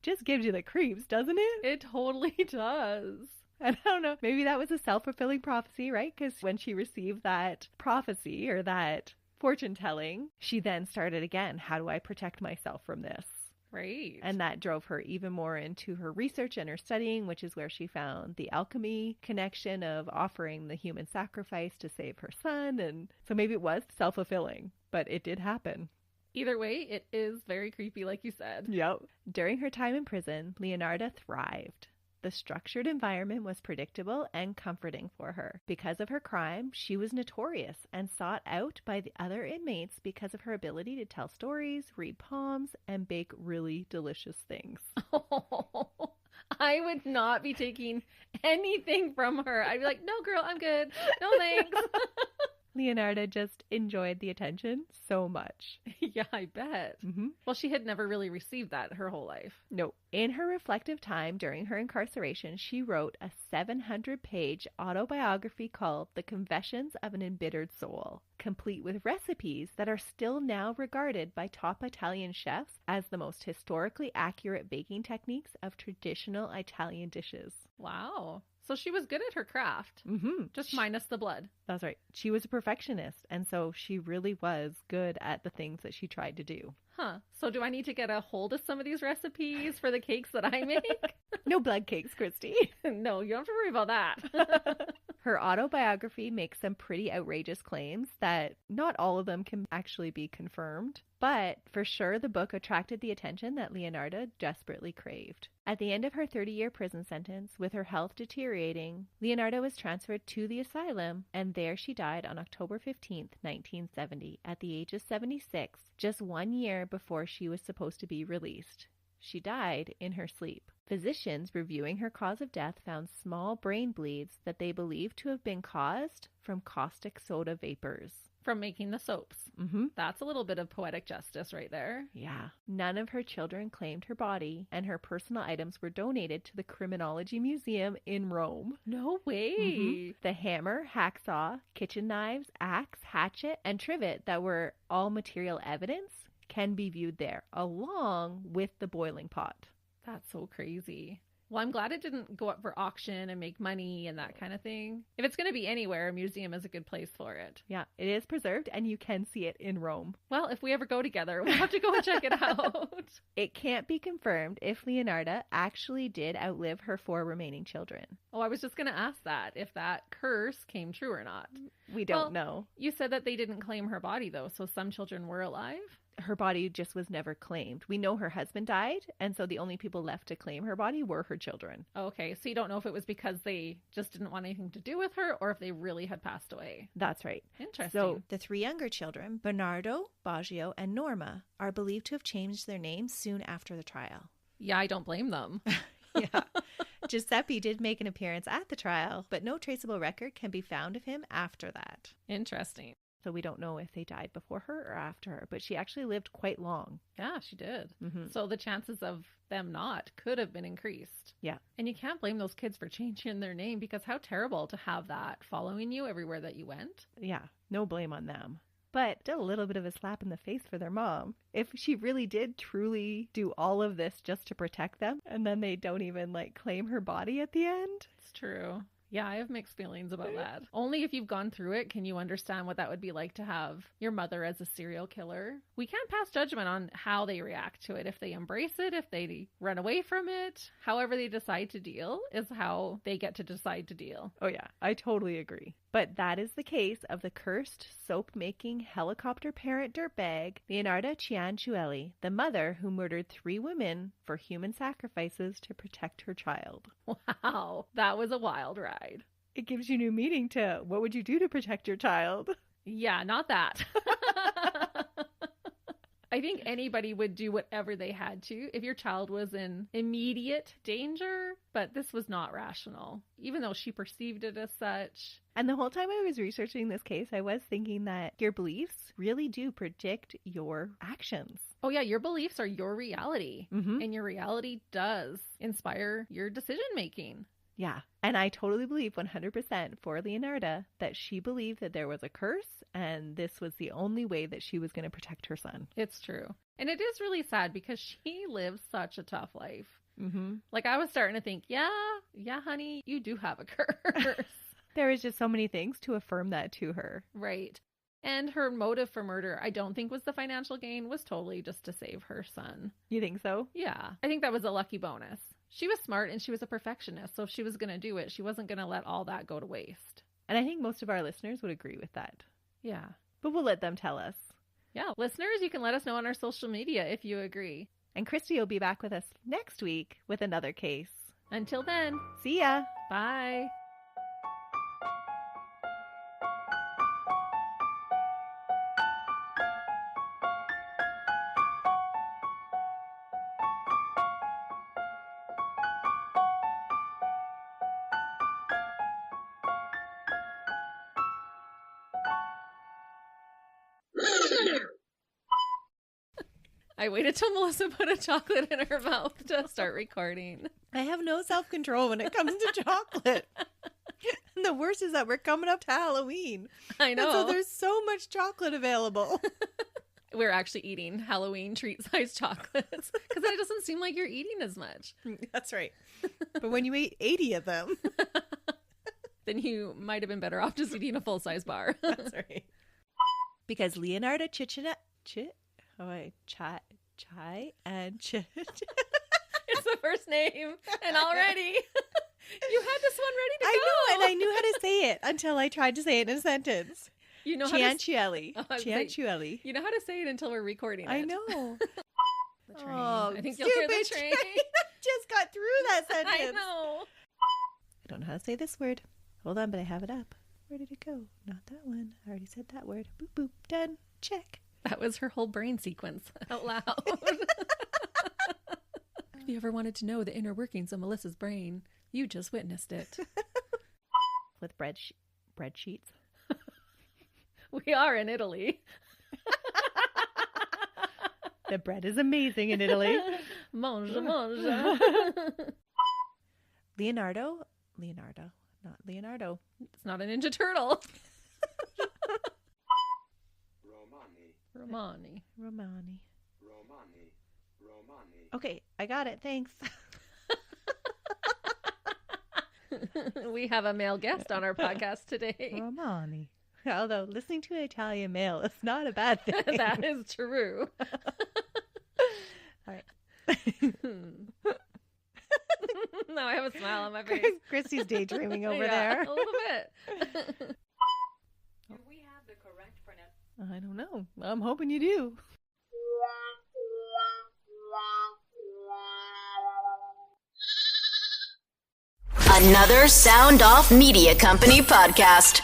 Just gives you the creeps, doesn't it? It totally does. And I don't know, maybe that was a self-fulfilling prophecy, right? Because when she received that prophecy or that fortune telling, she then started again. How do I protect myself from this? Right. And that drove her even more into her research and her studying, which is where she found the alchemy connection of offering the human sacrifice to save her son. And so maybe it was self-fulfilling, but it did happen. Either way, it is very creepy, like you said. Yep. During her time in prison, Leonarda thrived. The structured environment was predictable and comforting for her. Because of her crime, she was notorious and sought out by the other inmates because of her ability to tell stories, read palms, and bake really delicious things. I would not be taking anything from her. I'd be like, no, girl, I'm good. No, thanks. Leonarda just enjoyed the attention so much. Yeah, I bet. Mm-hmm. Well, she had never really received that her whole life. No. In her reflective time during her incarceration, she wrote a 700-page autobiography called The Confessions of an Embittered Soul, complete with recipes that are still now regarded by top Italian chefs as the most historically accurate baking techniques of traditional Italian dishes. Wow. So she was good at her craft, just minus the blood. That's right. She was a perfectionist, and so she really was good at the things that she tried to do. Huh. So do I need to get a hold of some of these recipes for the cakes that I make? No blood cakes, Christy. No, you don't have to worry about that. Her autobiography makes some pretty outrageous claims that not all of them can actually be confirmed. But for sure, the book attracted the attention that Leonarda desperately craved. At the end of her 30-year prison sentence, with her health deteriorating, Leonarda was transferred to the asylum, and there she died on October 15th, 1970, at the age of 76, just 1 year before she was supposed to be released. She died in her sleep. Physicians reviewing her cause of death found small brain bleeds that they believed to have been caused from caustic soda vapors. From making the soaps. Mm-hmm. That's a little bit of poetic justice right there. Yeah. None of her children claimed her body, and her personal items were donated to the Criminology Museum in Rome. No way. Mm-hmm. The hammer, hacksaw, kitchen knives, axe, hatchet, and trivet that were all material evidence can be viewed there, along with the boiling pot. That's so crazy. Well, I'm glad it didn't go up for auction and make money and that kind of thing. If it's going to be anywhere, a museum is a good place for it. Yeah, it is preserved and you can see it in Rome. Well, if we ever go together, we'll have to go and check it out. It can't be confirmed if Leonarda actually did outlive her 4 remaining children. Oh, I was just going to ask that, if that curse came true or not. We don't know. You said that they didn't claim her body, though, so some children were alive? Her body just was never claimed. We know her husband died, and so the only people left to claim her body were her children. Okay, so you don't know if it was because they just didn't want anything to do with her or if they really had passed away. That's right. Interesting. So the 3 younger children, Bernardo, Baggio, and Norma, are believed to have changed their names soon after the trial. Yeah, I don't blame them. Yeah. Giuseppe did make an appearance at the trial, but no traceable record can be found of him after that. Interesting. So we don't know if they died before her or after her, but she actually lived quite long. Yeah, she did. Mm-hmm. So the chances of them not could have been increased. Yeah. And you can't blame those kids for changing their name, because how terrible to have that following you everywhere that you went. Yeah, no blame on them. But still a little bit of a slap in the face for their mom. If she really did truly do all of this just to protect them, and then they don't even claim her body at the end. It's true. Yeah, I have mixed feelings about that. Only if you've gone through it can you understand what that would be like to have your mother as a serial killer. We can't pass judgment on how they react to it. If they embrace it, if they run away from it, however they decide to deal is how they get to decide to deal. Oh yeah, I totally agree. But that is the case of the cursed soap-making helicopter parent dirtbag, Leonarda Cianciulli, the mother who murdered 3 women for human sacrifices to protect her child. Wow, that was a wild ride. It gives you new meaning to what would you do to protect your child? Yeah, not that. I think anybody would do whatever they had to if your child was in immediate danger, but this was not rational, even though she perceived it as such. And the whole time I was researching this case, I was thinking that your beliefs really do predict your actions. Oh, yeah. Your beliefs are your reality. Mm-hmm. And your reality does inspire your decision making. Yeah. And I totally believe 100% for Leonarda that she believed that there was a curse and this was the only way that she was going to protect her son. It's true. And it is really sad because she lives such a tough life. Mm-hmm. Like, I was starting to think, yeah, honey, you do have a curse. There is just so many things to affirm that to her. Right. And her motive for murder, I don't think was the financial gain, was totally just to save her son. You think so? Yeah. I think that was a lucky bonus. She was smart and she was a perfectionist. So if she was going to do it, she wasn't going to let all that go to waste. And I think most of our listeners would agree with that. Yeah. But we'll let them tell us. Yeah. Listeners, you can let us know on our social media if you agree. And Christy will be back with us next week with another case. Until then, see ya. Bye. I waited till Melissa put a chocolate in her mouth to start recording. I have no self-control when it comes to chocolate. And the worst is that we're coming up to Halloween. I know. And so there's so much chocolate available. We're actually eating Halloween treat-sized chocolates because it doesn't seem like you're eating as much. That's right. But when you eat 80 of them, then you might have been better off just eating a full-size bar. That's right. Because Leonarda Cianciulli... It's the first name, and already you had this one ready to go. I know, and I knew how to say it until I tried to say it in a sentence. You know Cianciulli. Cianciulli. You know how to say it until we're recording it. I know. The train. Oh, I think you'll hear the train. I just got through that sentence. I know. I don't know how to say this word. Hold on, but I have it up. Where did it go? Not that one. I already said that word. Boop, boop. Done. Check. That was her whole brain sequence out loud. If you ever wanted to know the inner workings of Melissa's brain, you just witnessed it. With bread sheets. We are in Italy. The bread is amazing in Italy. Mange. Leonardo, not Leonardo. It's not a Ninja Turtle. Romani. Okay, I got it. Thanks. We have a male guest on our podcast today. Romani. Although listening to an Italian male is not a bad thing. That is true. All right. Now I have a smile on my face. Christy's daydreaming over there. A little bit. Do we have the correct pronunciation? I don't know. I'm hoping you do. Another Sound Off Media Company podcast.